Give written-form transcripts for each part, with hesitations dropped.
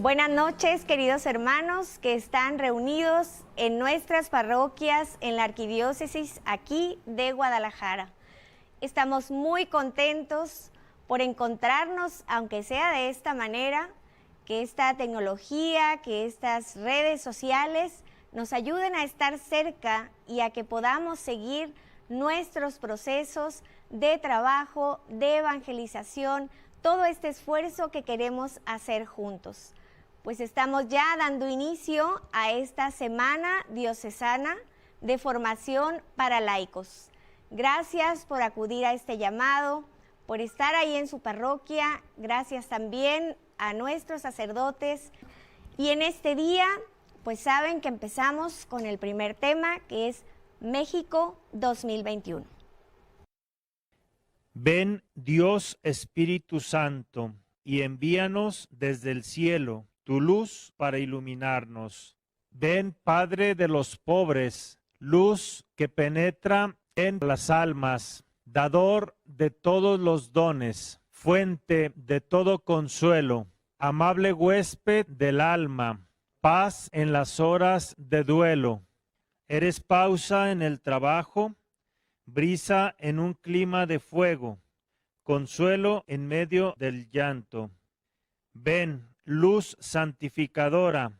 Buenas noches, queridos hermanos que están reunidos en nuestras parroquias en la arquidiócesis aquí de Guadalajara. Estamos muy contentos por encontrarnos, aunque sea de esta manera, que esta tecnología, que estas redes sociales nos ayuden a estar cerca y a que podamos seguir nuestros procesos de trabajo, de evangelización, todo este esfuerzo que queremos hacer juntos. Pues estamos ya dando inicio a esta semana diocesana de formación para laicos. Gracias por acudir a este llamado, por estar ahí en su parroquia. Gracias también a nuestros sacerdotes. Y en este día, pues saben que empezamos con el primer tema, que es México 2021. Ven, Dios Espíritu Santo, y envíanos desde el cielo tu luz para iluminarnos. Ven, Padre de los pobres, luz que penetra en las almas, dador de todos los dones, fuente de todo consuelo, amable huésped del alma, paz en las horas de duelo. Eres pausa en el trabajo, brisa en un clima de fuego, consuelo en medio del llanto. Ven, luz santificadora,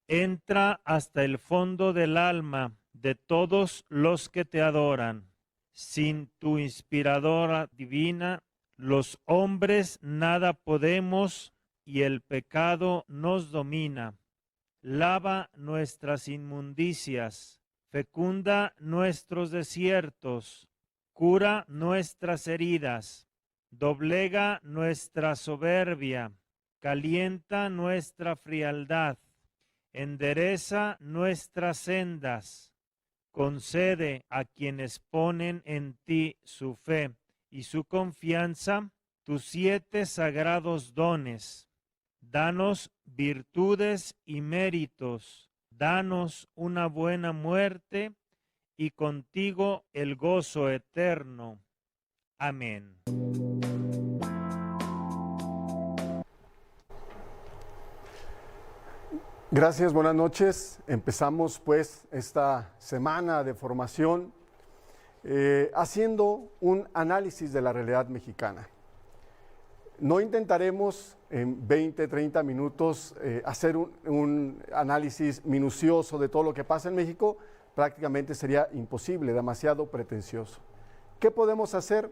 entra hasta el fondo del alma de todos los que te adoran. Sin tu inspiradora divina, los hombres nada podemos y el pecado nos domina. Lava nuestras inmundicias, fecunda nuestros desiertos, cura nuestras heridas, doblega nuestra soberbia, calienta nuestra frialdad, endereza nuestras sendas, concede a quienes ponen en ti su fe y su confianza tus 7 sagrados dones. Danos virtudes y méritos, danos una buena muerte y contigo el gozo eterno. Amén. Gracias, buenas noches. Empezamos pues esta semana de formación haciendo un análisis de la realidad mexicana. No intentaremos en 20, 30 minutos hacer un análisis minucioso de todo lo que pasa en México. Prácticamente sería imposible, demasiado pretencioso. ¿Qué podemos hacer?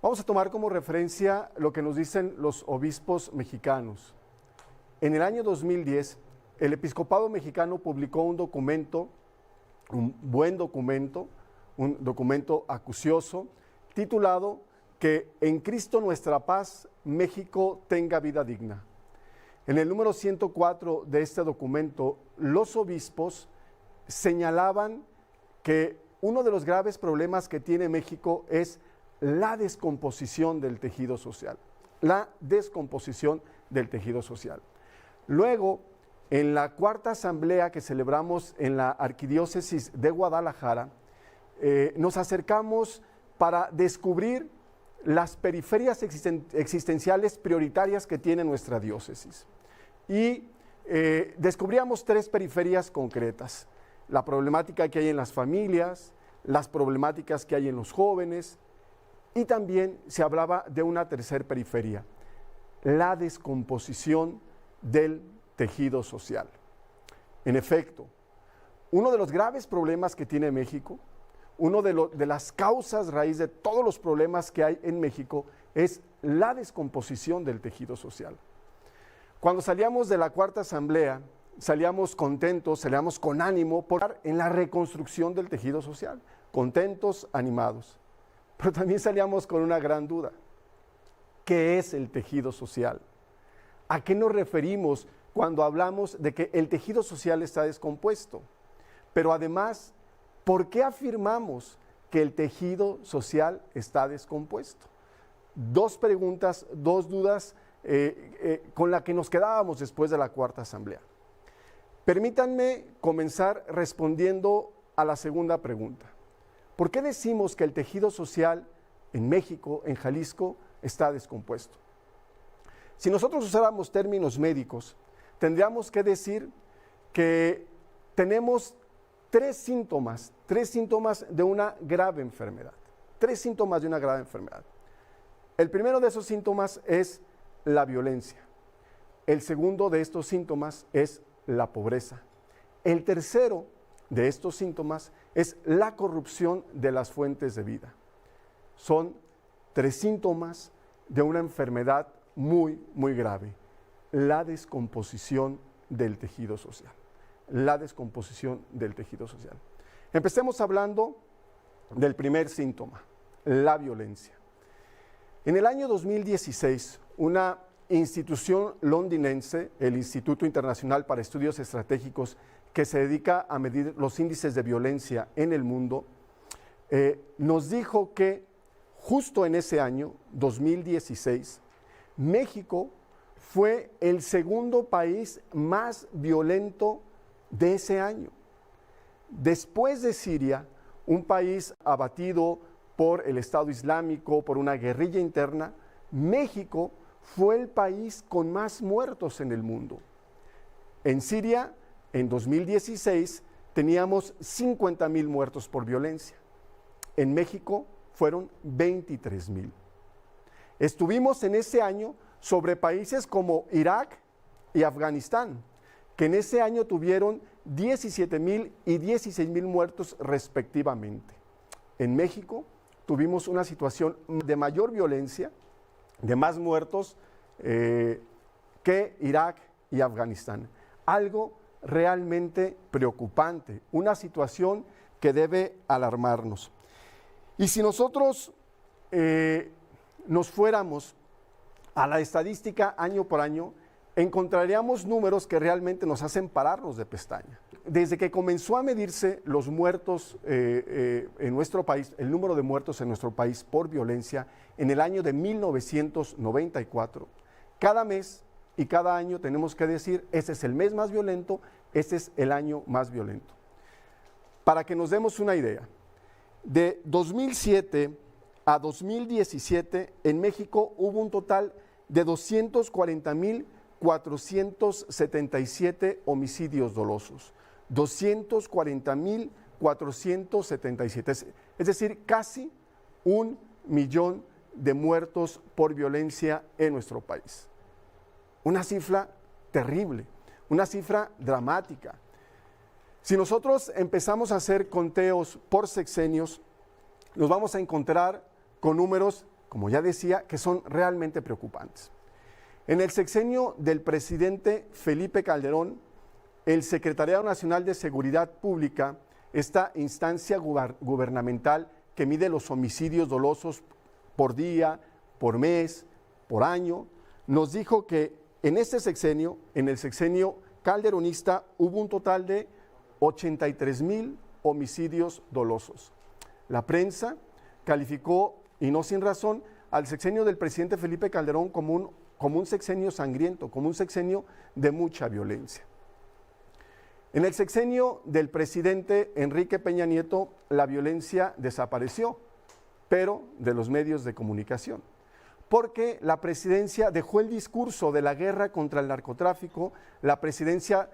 Vamos a tomar como referencia lo que nos dicen los obispos mexicanos. En el año 2010, el episcopado mexicano publicó un documento, un buen documento, un documento acucioso, titulado Que en Cristo nuestra paz, México tenga vida digna. En el número 104 de este documento, los obispos señalaban que uno de los graves problemas que tiene México es la descomposición del tejido social. La descomposición del tejido social. Luego, en la cuarta asamblea que celebramos en la arquidiócesis de Guadalajara, nos acercamos para descubrir las periferias existenciales prioritarias que tiene nuestra diócesis. Y descubríamos 3 periferias concretas: la problemática que hay en las familias, las problemáticas que hay en los jóvenes, y también se hablaba de una tercera periferia, la descomposición del tejido social. En efecto, uno de los graves problemas que tiene México, uno de las causas raíz de todos los problemas que hay en México es la descomposición del tejido social. Cuando salíamos de la cuarta asamblea, salíamos contentos, salíamos con ánimo por estar en la reconstrucción del tejido social, contentos, animados. Pero también salíamos con una gran duda: ¿qué es el tejido social? ¿A qué nos referimos cuando hablamos de que el tejido social está descompuesto? Pero además, ¿por qué afirmamos que el tejido social está descompuesto? 2 preguntas, 2 dudas con las que nos quedábamos después de la cuarta asamblea. Permítanme comenzar respondiendo a la segunda pregunta. ¿Por qué decimos que el tejido social en México, en Jalisco, está descompuesto? Si nosotros usáramos términos médicos, tendríamos que decir que tenemos tres síntomas de una grave enfermedad. Tres síntomas de una grave enfermedad. El primero de esos síntomas es la violencia. El segundo de estos síntomas es la pobreza. El tercero de estos síntomas es la corrupción de las fuentes de vida. Son tres síntomas de una enfermedad muy, muy grave. La descomposición del tejido social. La descomposición del tejido social. Empecemos hablando del primer síntoma, la violencia. En el año 2016, una institución londinense, el Instituto Internacional para Estudios Estratégicos, que se dedica a medir los índices de violencia en el mundo, nos dijo que justo en ese año, 2016, México fue el segundo país más violento de ese año. Después de Siria, un país abatido por el Estado Islámico, por una guerrilla interna, México fue el país con más muertos en el mundo. En Siria, en 2016, teníamos 50,000 muertos por violencia. En México fueron 23,000. Estuvimos en ese año sobre países como Irak y Afganistán, que en ese año tuvieron 17,000 y 16,000 muertos respectivamente. En México tuvimos una situación de mayor violencia, de más muertos que Irak y Afganistán. Algo realmente preocupante, una situación que debe alarmarnos. Y si nosotros nos fuéramos a la estadística año por año, encontraríamos números que realmente nos hacen pararnos de pestaña. Desde que comenzó a medirse los muertos en nuestro país, el número de muertos en nuestro país por violencia, en el año de 1994, cada mes y cada año tenemos que decir, este es el mes más violento, este es el año más violento. Para que nos demos una idea, de 2007 a 2017 en México hubo un total de 240,477 homicidios dolosos. 240,477, es decir, casi 1,000,000 de muertos por violencia en nuestro país. Una cifra terrible, una cifra dramática. Si nosotros empezamos a hacer conteos por sexenios, nos vamos a encontrar con números, como ya decía, que son realmente preocupantes. En el sexenio del presidente Felipe Calderón, el Secretariado Nacional de Seguridad Pública, esta instancia gubernamental que mide los homicidios dolosos por día, por mes, por año, nos dijo que en este sexenio, en el sexenio calderonista, hubo un total de 83,000 homicidios dolosos. La prensa calificó, y no sin razón, al sexenio del presidente Felipe Calderón como un sexenio sangriento, como un sexenio de mucha violencia. En el sexenio del presidente Enrique Peña Nieto, la violencia desapareció, pero de los medios de comunicación, porque la presidencia dejó el discurso de la guerra contra el narcotráfico, la presidencia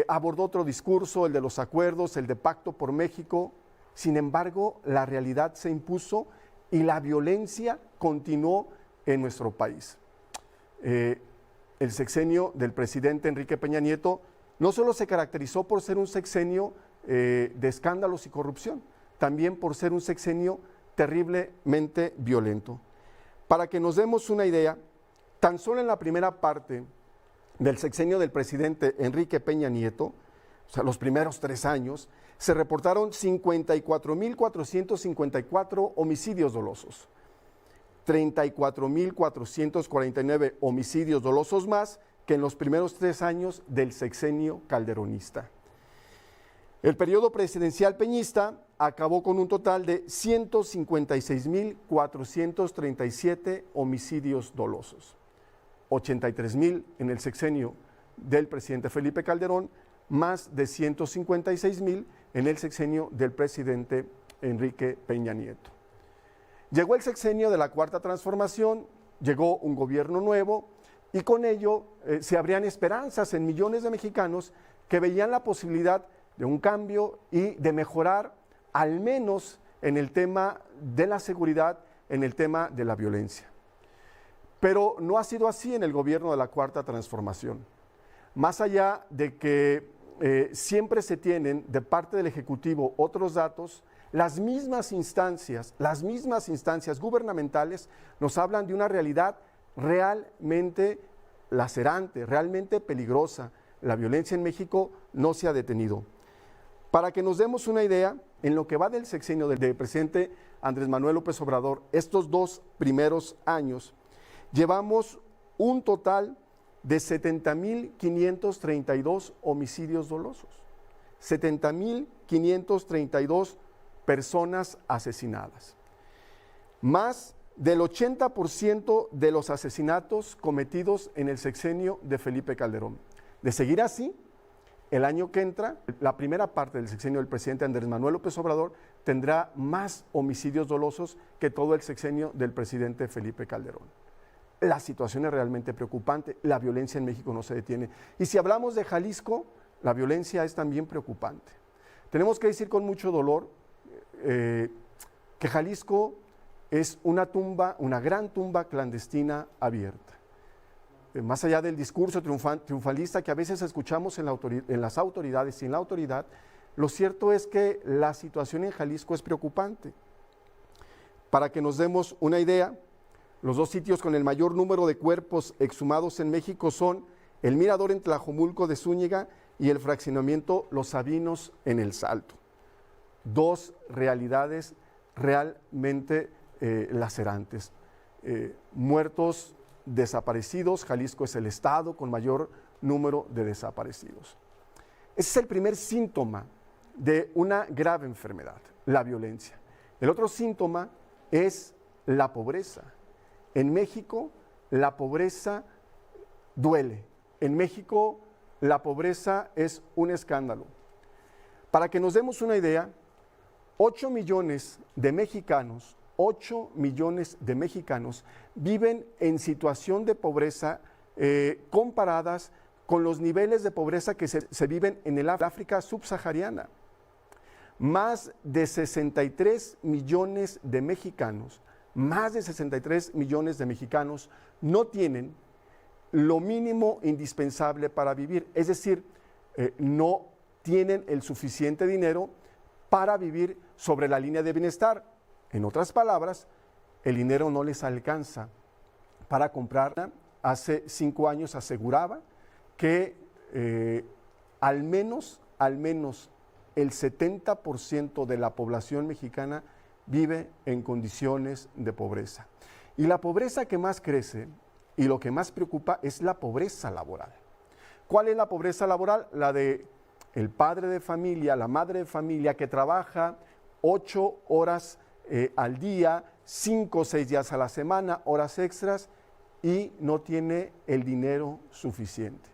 abordó otro discurso, el de los acuerdos, el de Pacto por México. Sin embargo, la realidad se impuso y la violencia continuó en nuestro país. El sexenio del presidente Enrique Peña Nieto no solo se caracterizó por ser un sexenio de escándalos y corrupción, también por ser un sexenio terriblemente violento. Para que nos demos una idea, tan solo en la primera parte del sexenio del presidente Enrique Peña Nieto, o sea, los primeros 3 años, se reportaron 54,454 homicidios dolosos, 34,449 homicidios dolosos más que en los primeros 3 años del sexenio calderonista. El periodo presidencial peñista acabó con un total de 156,437 homicidios dolosos, 83,000 en el sexenio del presidente Felipe Calderón, más de 156,000 en el sexenio del presidente Enrique Peña Nieto. Llegó el sexenio de la Cuarta Transformación, llegó un gobierno nuevo y con ello se abrían esperanzas en millones de mexicanos que veían la posibilidad de un cambio y de mejorar al menos en el tema de la seguridad, en el tema de la violencia. Pero no ha sido así en el gobierno de la Cuarta Transformación. Más allá de que siempre se tienen de parte del Ejecutivo otros datos, las mismas instancias gubernamentales nos hablan de una realidad realmente lacerante, realmente peligrosa. La violencia en México no se ha detenido. Para que nos demos una idea, en lo que va del sexenio del presidente Andrés Manuel López Obrador, estos 2 primeros años, llevamos un total de 70,532 homicidios dolosos, 70,532 personas asesinadas. Más del 80% de los asesinatos cometidos en el sexenio de Felipe Calderón. De seguir así, el año que entra, la primera parte del sexenio del presidente Andrés Manuel López Obrador tendrá más homicidios dolosos que todo el sexenio del presidente Felipe Calderón. La situación es realmente preocupante, la violencia en México no se detiene. Y si hablamos de Jalisco, la violencia es también preocupante. Tenemos que decir con mucho dolor que Jalisco es una tumba, una gran tumba clandestina abierta. Más allá del discurso triunfalista que a veces escuchamos en las autoridades y en la autoridad, lo cierto es que la situación en Jalisco es preocupante. Para que nos demos una idea, los 2 sitios con el mayor número de cuerpos exhumados en México son el Mirador en Tlajomulco de Zúñiga y el fraccionamiento Los Sabinos en El Salto. 2 realidades realmente lacerantes. Muertos, desaparecidos. Jalisco es el estado con mayor número de desaparecidos. Ese es el primer síntoma de una grave enfermedad, la violencia. El otro síntoma es la pobreza. En México la pobreza duele. En México la pobreza es un escándalo. Para que nos demos una idea, 8 millones de mexicanos viven en situación de pobreza comparadas con los niveles de pobreza que se viven en el África subsahariana. Más de 63 millones de mexicanos, no tienen lo mínimo indispensable para vivir, es decir, no tienen el suficiente dinero para vivir sobre la línea de bienestar. En otras palabras, el dinero no les alcanza para comprar. Hace 5 años aseguraba que al menos el 70% de la población mexicana vive en condiciones de pobreza. Y la pobreza que más crece y lo que más preocupa es la pobreza laboral. ¿Cuál es la pobreza laboral? La de el padre de familia, la madre de familia que trabaja 8 horas al día, 5 o 6 días a la semana, horas extras, y no tiene el dinero suficiente.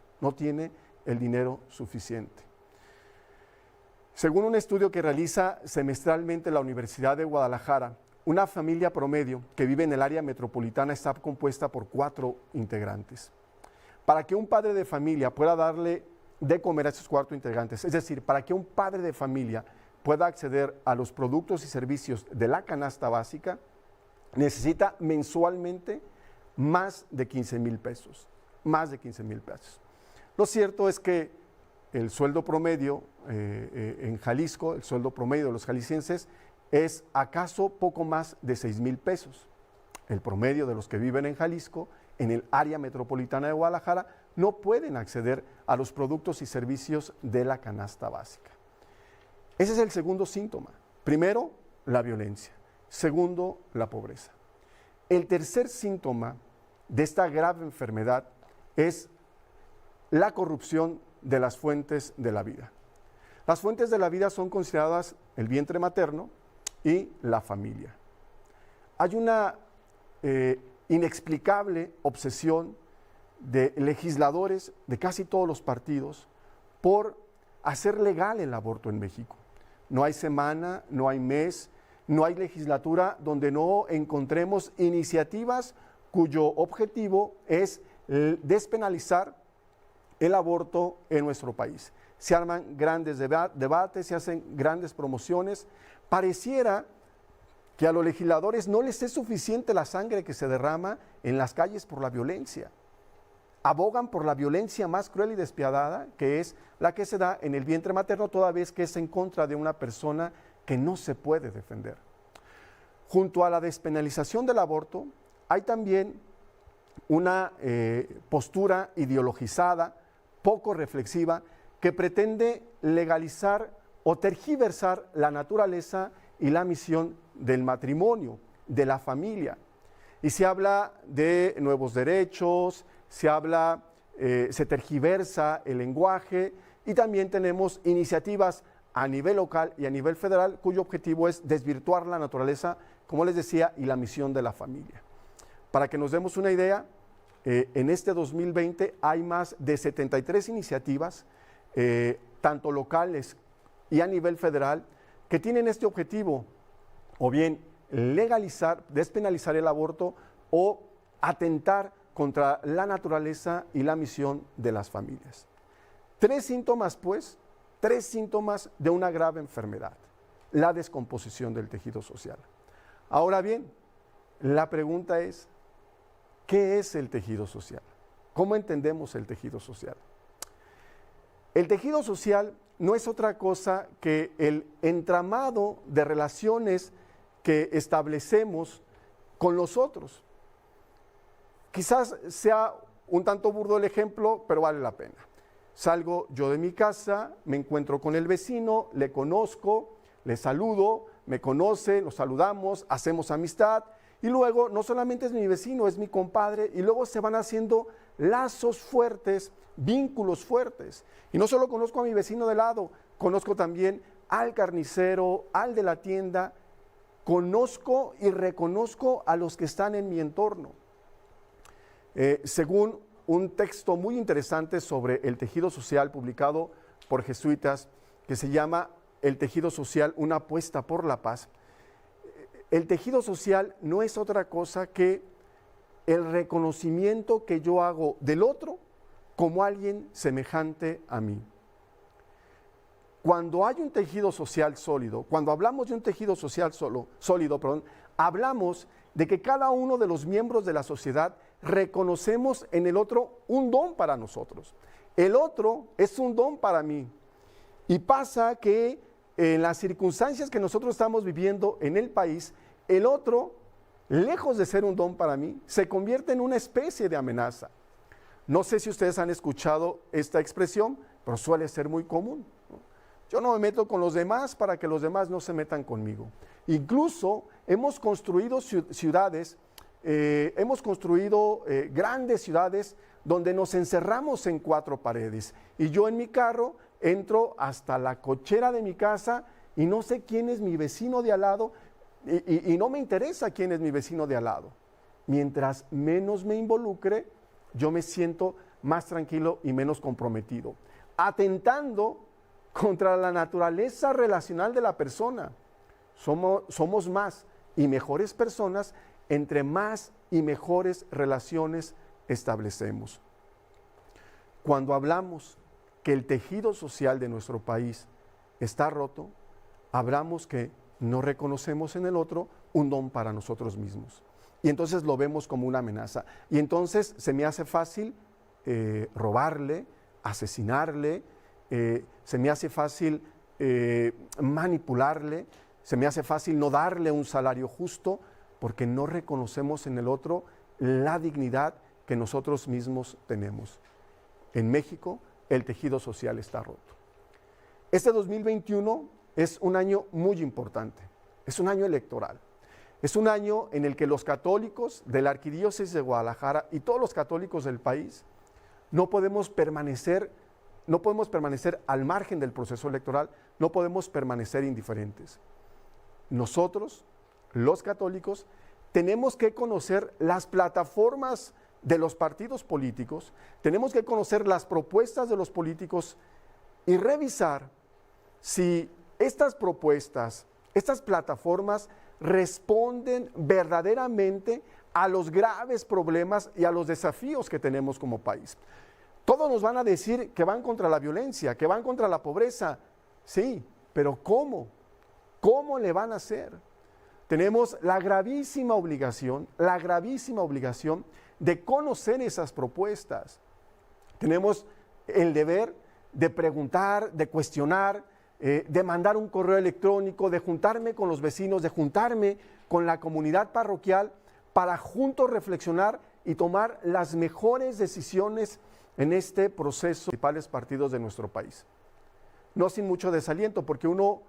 Según un estudio que realiza semestralmente la Universidad de Guadalajara, una familia promedio que vive en el área metropolitana está compuesta por 4 integrantes. Para que un padre de familia pueda darle de comer a esos 4 integrantes, es decir, para que un padre de familia pueda acceder a los productos y servicios de la canasta básica, necesita mensualmente más de 15,000 pesos. Lo cierto es que el sueldo promedio en Jalisco, el sueldo promedio de los jaliscienses es acaso poco más de 6,000 pesos. El promedio de los que viven en Jalisco, en el área metropolitana de Guadalajara, no pueden acceder a los productos y servicios de la canasta básica. Ese es el segundo síntoma. Primero, la violencia. Segundo, la pobreza. El tercer síntoma de esta grave enfermedad es la corrupción de las fuentes de la vida. Las fuentes de la vida son consideradas el vientre materno y la familia. Hay una inexplicable obsesión de legisladores de casi todos los partidos por hacer legal el aborto en México. No hay semana, no hay mes, no hay legislatura donde no encontremos iniciativas cuyo objetivo es despenalizar el aborto en nuestro país. Se arman grandes debates, se hacen grandes promociones. Pareciera que a los legisladores no les es suficiente la sangre que se derrama en las calles por la violencia. Abogan por la violencia más cruel y despiadada, que es la que se da en el vientre materno, toda vez que es en contra de una persona que no se puede defender. Junto a la despenalización del aborto, hay también una postura ideologizada, poco reflexiva, que pretende legalizar o tergiversar la naturaleza y la misión del matrimonio, de la familia. Y se habla de nuevos derechos, se tergiversa el lenguaje, y también tenemos iniciativas a nivel local y a nivel federal cuyo objetivo es desvirtuar la naturaleza, como les decía, y la misión de la familia. Para que nos demos una idea, en este 2020 hay más de 73 iniciativas, tanto locales y a nivel federal, que tienen este objetivo, o bien legalizar, despenalizar el aborto, o atentar contra la naturaleza y la misión de las familias. 3 síntomas, pues, 3 síntomas de una grave enfermedad: la descomposición del tejido social. Ahora bien, la pregunta es, ¿qué es el tejido social? ¿Cómo entendemos el tejido social? El tejido social no es otra cosa que el entramado de relaciones que establecemos con los otros. Quizás sea un tanto burdo el ejemplo, pero vale la pena. Salgo yo de mi casa, me encuentro con el vecino, le conozco, le saludo, me conoce, nos saludamos, hacemos amistad, y luego no solamente es mi vecino, es mi compadre, y luego se van haciendo lazos fuertes, vínculos fuertes. Y no solo conozco a mi vecino de lado, conozco también al carnicero, al de la tienda, conozco y reconozco a los que están en mi entorno. Según un texto muy interesante sobre el tejido social publicado por jesuitas, que se llama El tejido social, una apuesta por la paz, el tejido social no es otra cosa que el reconocimiento que yo hago del otro como alguien semejante a mí. Cuando hay un tejido social sólido, cuando hablamos de un tejido social sólido, hablamos de que cada uno de los miembros de la sociedad reconocemos en el otro un don para nosotros. El otro es un don para mí. Y pasa que en las circunstancias que nosotros estamos viviendo en el país, el otro, lejos de ser un don para mí, se convierte en una especie de amenaza. No sé si ustedes han escuchado esta expresión, pero suele ser muy común. Yo no me meto con los demás para que los demás no se metan conmigo. Incluso hemos construido ciudades, grandes ciudades donde nos encerramos en 4 paredes. Y yo en mi carro entro hasta la cochera de mi casa y no sé quién es mi vecino de al lado y no me interesa quién es mi vecino de al lado. Mientras menos me involucre, yo me siento más tranquilo y menos comprometido, atentando contra la naturaleza relacional de la persona. Somos más y mejores personas entre más y mejores relaciones establecemos. Cuando hablamos que el tejido social de nuestro país está roto, hablamos que no reconocemos en el otro un don para nosotros mismos. Y entonces lo vemos como una amenaza. Y entonces se me hace fácil robarle, asesinarle, se me hace fácil manipularle, se me hace fácil no darle un salario justo, porque no reconocemos en el otro la dignidad que nosotros mismos tenemos. En México, el tejido social está roto. Este 2021 es un año muy importante, es un año electoral. Es un año en el que los católicos de la Arquidiócesis de Guadalajara y todos los católicos del país no podemos permanecer al margen del proceso electoral, no podemos permanecer indiferentes. Nosotros, los católicos, tenemos que conocer las plataformas de los partidos políticos, tenemos que conocer las propuestas de los políticos y revisar si estas propuestas, estas plataformas responden verdaderamente a los graves problemas y a los desafíos que tenemos como país. Todos nos van a decir que van contra la violencia, que van contra la pobreza. Sí, pero ¿cómo? ¿Cómo le van a hacer? Tenemos la gravísima obligación de conocer esas propuestas. Tenemos el deber de preguntar, de cuestionar, de mandar un correo electrónico, de juntarme con los vecinos, de juntarme con la comunidad parroquial para juntos reflexionar y tomar las mejores decisiones en este proceso de los principales partidos de nuestro país. No sin mucho desaliento, porque uno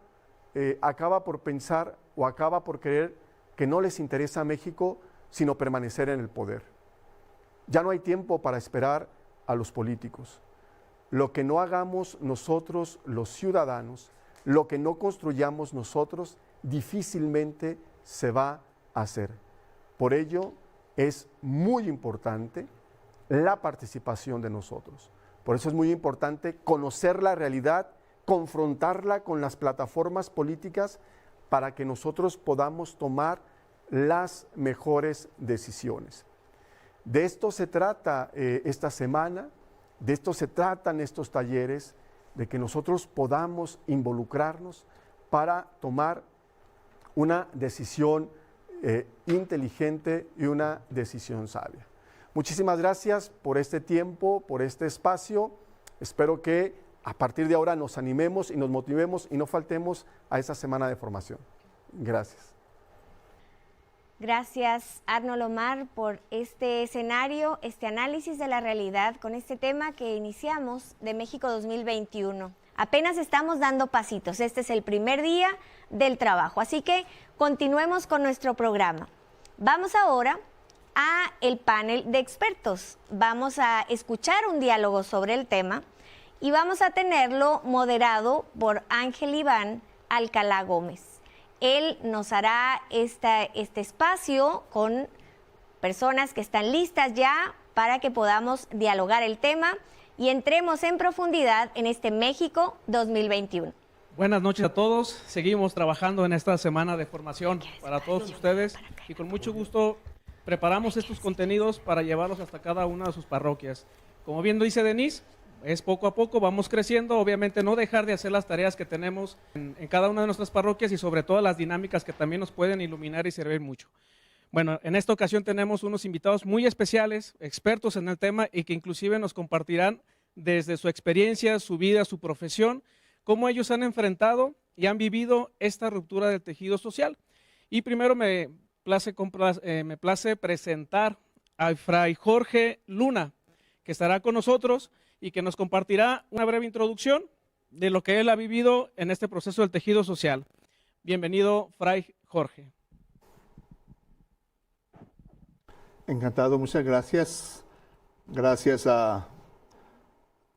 acaba por pensar o acaba por creer que no les interesa a México, sino permanecer en el poder. Ya no hay tiempo para esperar a los políticos. Lo que no hagamos nosotros, los ciudadanos, lo que no construyamos nosotros, difícilmente se va a hacer. Por ello, es muy importante la participación de nosotros. Por eso es muy importante conocer la realidad, confrontarla con las plataformas políticas para que nosotros podamos tomar las mejores decisiones. De esto se trata esta semana, de esto se tratan estos talleres, de que nosotros podamos involucrarnos para tomar una decisión inteligente y una decisión sabia. Muchísimas gracias por este tiempo, por este espacio. Espero que a partir de ahora nos animemos y nos motivemos y no faltemos a esa semana de formación. Gracias. Gracias, Arnold Omar, por este escenario, este análisis de la realidad con este tema que iniciamos de México 2021. Apenas estamos dando pasitos, este es el primer día del trabajo, así que continuemos con nuestro programa. Vamos ahora a el panel de expertos. Vamos a escuchar un diálogo sobre el tema y vamos a tenerlo moderado por Ángel Iván Alcalá Gómez. Él nos hará este espacio con personas que están listas ya para que podamos dialogar el tema y entremos en profundidad en este México 2021. Buenas noches a todos. Seguimos trabajando en esta semana de formación para todos ustedes y con mucho gusto preparamos estos contenidos para llevarlos hasta cada una de sus parroquias. Como bien dice Denise, es poco a poco, vamos creciendo, obviamente no dejar de hacer las tareas que tenemos en cada una de nuestras parroquias y sobre todo las dinámicas que también nos pueden iluminar y servir mucho. Bueno, en esta ocasión tenemos unos invitados muy especiales, expertos en el tema y que inclusive nos compartirán desde su experiencia, su vida, su profesión, cómo ellos han enfrentado y han vivido esta ruptura del tejido social. Y primero me place presentar a Fray Jorge Luna, que estará con nosotros y que nos compartirá una breve introducción de lo que él ha vivido en este proceso del tejido social. Bienvenido, Fray Jorge. Encantado, muchas gracias. Gracias a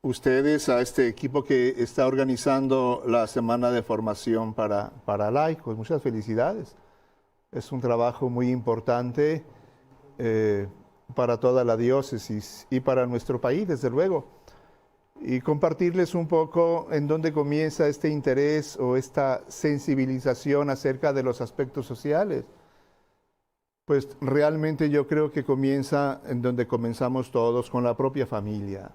ustedes, a este equipo que está organizando la semana de formación para laicos. Muchas felicidades. Es un trabajo muy importante para toda la diócesis y para nuestro país, desde luego. Y compartirles un poco en dónde comienza este interés o esta sensibilización acerca de los aspectos sociales. Pues realmente yo creo que comienza en donde comenzamos todos, con la propia familia.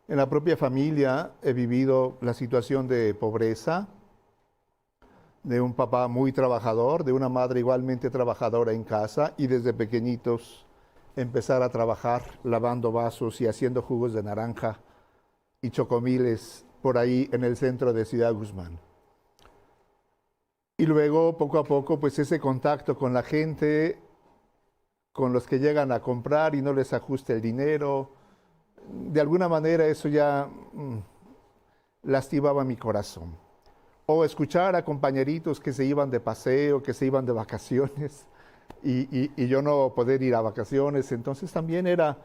En la propia familia he vivido la situación de pobreza, de un papá muy trabajador, de una madre igualmente trabajadora en casa y desde pequeñitos empezar a trabajar lavando vasos y haciendo jugos de naranja y chocomiles por ahí en el centro de Ciudad Guzmán. Y luego, poco a poco, pues ese contacto con la gente, con los que llegan a comprar y no les ajusta el dinero, de alguna manera eso ya lastimaba mi corazón. O escuchar a compañeritos que se iban de paseo, que se iban de vacaciones, y yo no poder ir a vacaciones, entonces también era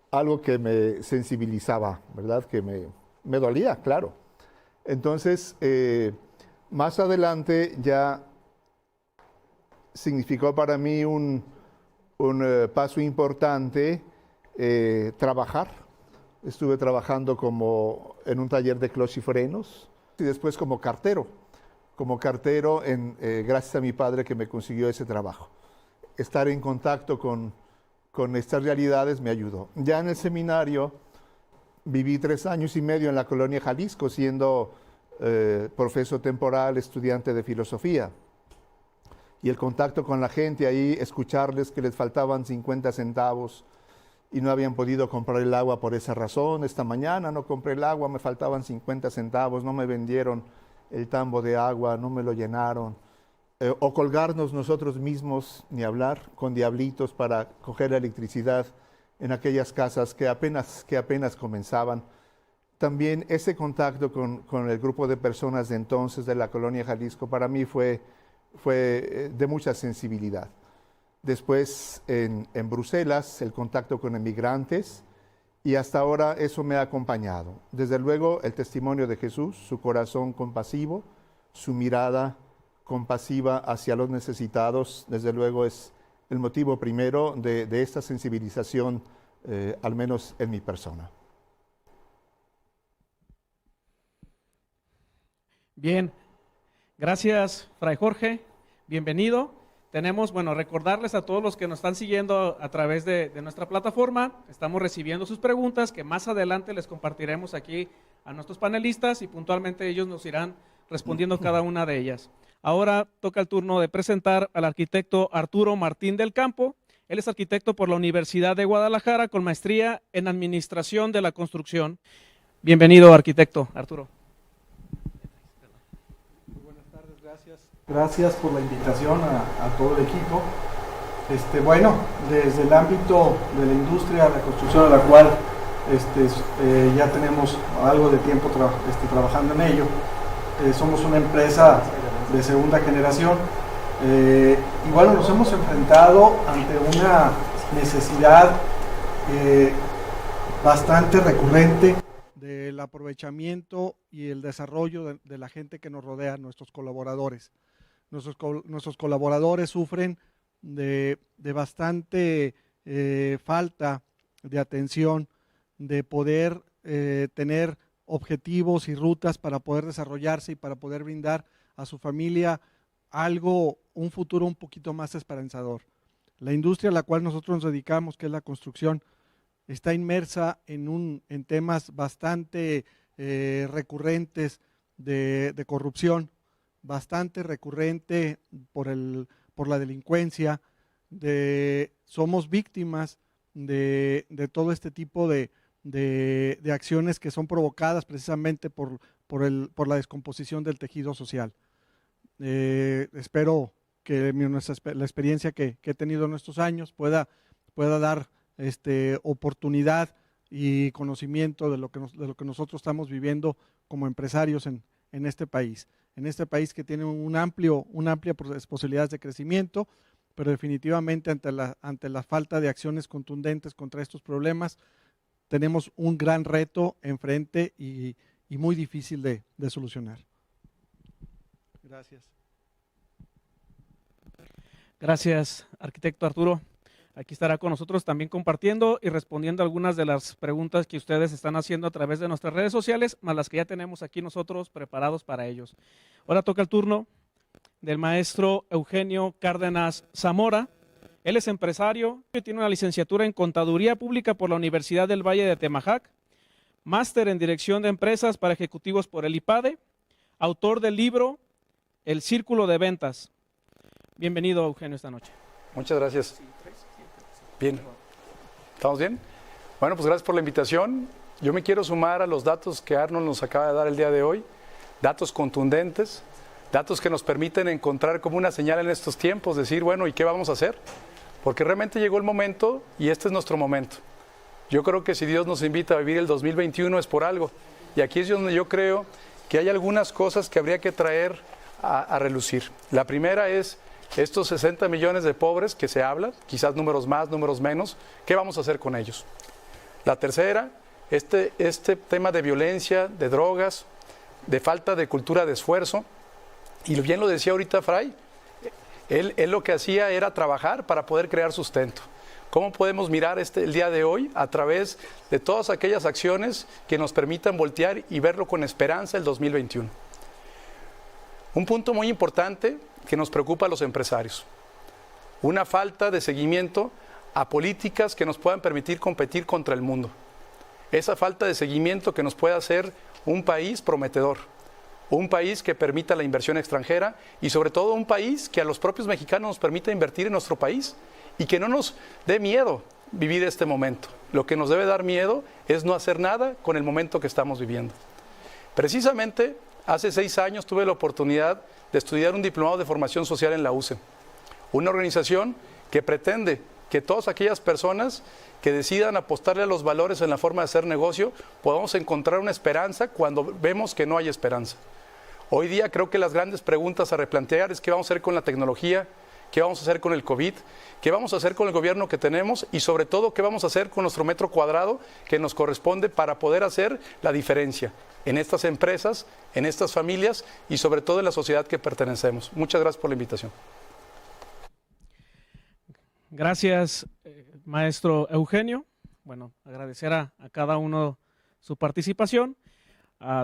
algo que me sensibilizaba, ¿verdad? Que me dolía, claro. Entonces, más adelante ya significó para mí un paso importante trabajar. Estuve trabajando como en un taller de cloche y frenos y después como cartero, gracias a mi padre que me consiguió ese trabajo. estar en contacto con estas realidades me ayudó. Ya en el seminario viví 3 años y medio en la colonia Jalisco, siendo profesor temporal, estudiante de filosofía. Y el contacto con la gente ahí, escucharles que les faltaban 50 centavos y no habían podido comprar el agua por esa razón. Esta mañana no compré el agua, me faltaban 50 centavos, no me vendieron el tambo de agua, no me lo llenaron. O colgarnos nosotros mismos, ni hablar, con diablitos para coger la electricidad en aquellas casas que apenas comenzaban. También ese contacto con el grupo de personas de entonces de la colonia Jalisco para mí fue de mucha sensibilidad. Después en Bruselas, el contacto con emigrantes, y hasta ahora eso me ha acompañado. Desde luego el testimonio de Jesús, su corazón compasivo, su mirada compasiva hacia los necesitados, desde luego es el motivo primero de esta sensibilización, al menos en mi persona. Bien, gracias, Fray Jorge, bienvenido. Tenemos, recordarles a todos los que nos están siguiendo a través de nuestra plataforma, estamos recibiendo sus preguntas que más adelante les compartiremos aquí a nuestros panelistas y puntualmente ellos nos irán respondiendo cada una de ellas. Ahora toca el turno de presentar al arquitecto Arturo Martín del Campo. Él es arquitecto por la Universidad de Guadalajara con maestría en Administración de la Construcción. Bienvenido, arquitecto Arturo. Gracias por la invitación a todo el equipo. Desde el ámbito de la industria, la construcción, a la cual ya tenemos algo de tiempo trabajando en ello. Somos una empresa de segunda generación y nos hemos enfrentado ante una necesidad bastante recurrente del aprovechamiento y el desarrollo de la gente que nos rodea, nuestros colaboradores. Nuestros colaboradores sufren de bastante falta de atención, de poder tener objetivos y rutas para poder desarrollarse y para poder brindar a su familia un futuro un poquito más esperanzador. La industria a la cual nosotros nos dedicamos, que es la construcción, está inmersa en temas bastante recurrentes de corrupción, bastante recurrente por la delincuencia. Somos víctimas de todo este tipo de acciones que son provocadas precisamente por la descomposición del tejido social. Espero que la experiencia que he tenido en estos años pueda dar oportunidad y conocimiento de lo que nosotros estamos viviendo como empresarios en este país. En este país que tiene una amplia posibilidades de crecimiento, pero definitivamente ante la falta de acciones contundentes contra estos problemas, tenemos un gran reto enfrente y muy difícil de solucionar. Gracias. Gracias, arquitecto Arturo. Aquí estará con nosotros también compartiendo y respondiendo algunas de las preguntas que ustedes están haciendo a través de nuestras redes sociales, más las que ya tenemos aquí nosotros preparados para ellos. Ahora toca el turno del maestro Eugenio Cárdenas Zamora. Él es empresario, tiene una licenciatura en Contaduría Pública por la Universidad del Valle de Temajac, máster en Dirección de Empresas para Ejecutivos por el IPADE, autor del libro El Círculo de Ventas. Bienvenido, Eugenio, esta noche. Muchas gracias. Bien, ¿estamos bien? Bueno, pues gracias por la invitación. Yo me quiero sumar a los datos que Arnold nos acaba de dar el día de hoy, datos contundentes, datos que nos permiten encontrar como una señal en estos tiempos, decir, bueno, ¿y qué vamos a hacer? Porque realmente llegó el momento y este es nuestro momento. Yo creo que si Dios nos invita a vivir el 2021 es por algo. Y aquí es donde yo creo que hay algunas cosas que habría que traer a relucir. La primera es estos 60 millones de pobres que se habla, quizás números más, números menos, ¿qué vamos a hacer con ellos? La tercera, este tema de violencia, de drogas, de falta de cultura de esfuerzo, y bien lo decía ahorita Fray, él lo que hacía era trabajar para poder crear sustento. ¿Cómo podemos mirar el día de hoy? A través de todas aquellas acciones que nos permitan voltear y verlo con esperanza el 2021. Un punto muy importante que nos preocupa a los empresarios. una falta de seguimiento a políticas que nos puedan permitir competir contra el mundo. Esa falta de seguimiento que nos pueda hacer un país prometedor, un país que permita la inversión extranjera y sobre todo un país que a los propios mexicanos nos permita invertir en nuestro país y que no nos dé miedo vivir este momento. Lo que nos debe dar miedo es no hacer nada con el momento que estamos viviendo. Precisamente hace 6 años tuve la oportunidad de estudiar un diplomado de formación social en la UCE, una organización que pretende que todas aquellas personas que decidan apostarle a los valores en la forma de hacer negocio, podamos encontrar una esperanza cuando vemos que no hay esperanza. Hoy día creo que las grandes preguntas a replantear es qué vamos a hacer con la tecnología, qué vamos a hacer con el COVID, qué vamos a hacer con el gobierno que tenemos y sobre todo qué vamos a hacer con nuestro metro cuadrado que nos corresponde para poder hacer la diferencia en estas empresas, en estas familias y sobre todo en la sociedad que pertenecemos. Muchas gracias por la invitación. Gracias, maestro Eugenio. Bueno, agradecer a cada uno su participación.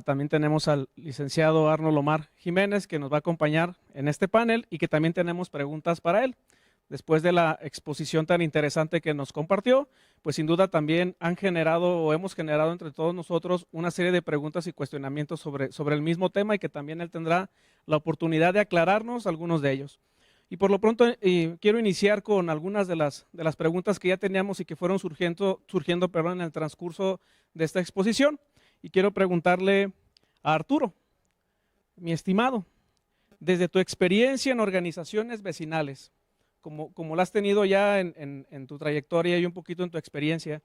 También tenemos al licenciado Arnold Omar Jiménez, que nos va a acompañar en este panel y que también tenemos preguntas para él. Después de la exposición tan interesante que nos compartió, pues sin duda también han generado o hemos generado entre todos nosotros una serie de preguntas y cuestionamientos sobre el mismo tema y que también él tendrá la oportunidad de aclararnos algunos de ellos. Y por lo pronto quiero iniciar con algunas de las preguntas que ya teníamos y que fueron surgiendo en el transcurso de esta exposición. Y quiero preguntarle a Arturo, mi estimado, desde tu experiencia en organizaciones vecinales, como la has tenido ya en tu trayectoria y un poquito en tu experiencia,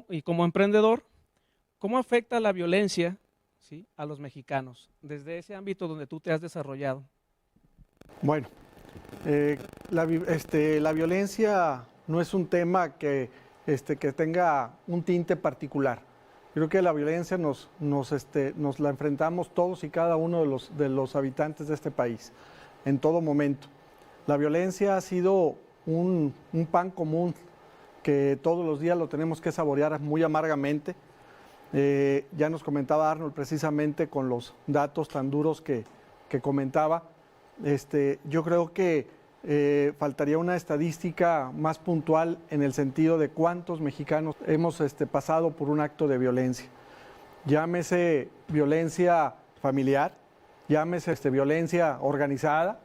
y como emprendedor, ¿cómo afecta la violencia, ¿sí?, a los mexicanos desde ese ámbito donde tú te has desarrollado? Bueno, la violencia no es un tema que tenga un tinte particular. Creo que la violencia nos la enfrentamos todos y cada uno de los habitantes de este país, en todo momento. La violencia ha sido un pan común que todos los días lo tenemos que saborear muy amargamente. Ya nos comentaba Arnold precisamente con los datos tan duros que comentaba. Yo creo que faltaría una estadística más puntual en el sentido de cuántos mexicanos hemos pasado por un acto de violencia. Llámese violencia familiar, llámese violencia organizada,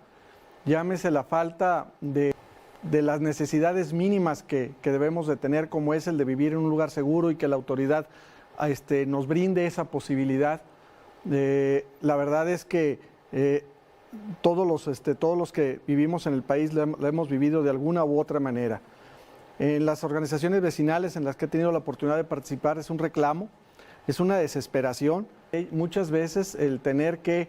llámese la falta de las necesidades mínimas que debemos de tener, como es el de vivir en un lugar seguro y que la autoridad nos brinde esa posibilidad. La verdad es que todos los que vivimos en el país lo hemos vivido de alguna u otra manera. En las organizaciones vecinales en las que he tenido la oportunidad de participar es un reclamo, es una desesperación. Muchas veces el tener que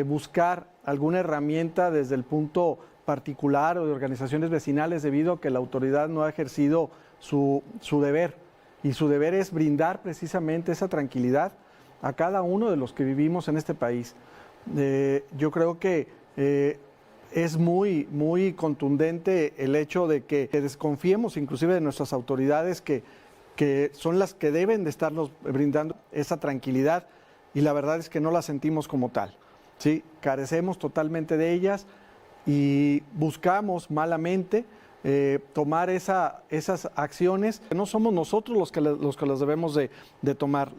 buscar alguna herramienta desde el punto particular o de organizaciones vecinales debido a que la autoridad no ha ejercido su deber. Y su deber es brindar precisamente esa tranquilidad a cada uno de los que vivimos en este país. Yo creo que es muy, muy contundente el hecho de que desconfiemos inclusive de nuestras autoridades que son las que deben de estarnos brindando esa tranquilidad y la verdad es que no la sentimos como tal. ¿Sí? Carecemos totalmente de ellas y buscamos malamente tomar esas acciones. No somos nosotros los que las debemos de tomar.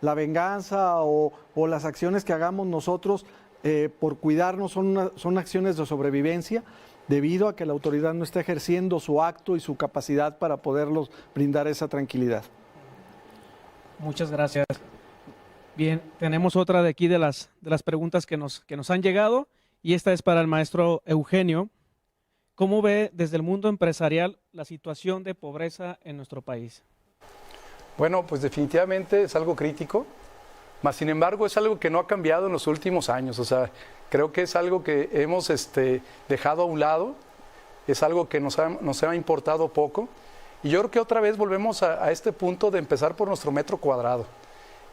La venganza o las acciones que hagamos nosotros por cuidarnos son acciones de sobrevivencia debido a que la autoridad no está ejerciendo su acto y su capacidad para poderlos brindar esa tranquilidad. Muchas gracias. Bien, tenemos otra de aquí de las preguntas que nos han llegado y esta es para el maestro Eugenio. ¿Cómo ve desde el mundo empresarial la situación de pobreza en nuestro país? Bueno, pues definitivamente es algo crítico, mas sin embargo es algo que no ha cambiado en los últimos años. O sea, creo que es algo que hemos dejado a un lado, es algo que nos ha importado poco. Y yo creo que otra vez volvemos a este punto de empezar por nuestro metro cuadrado.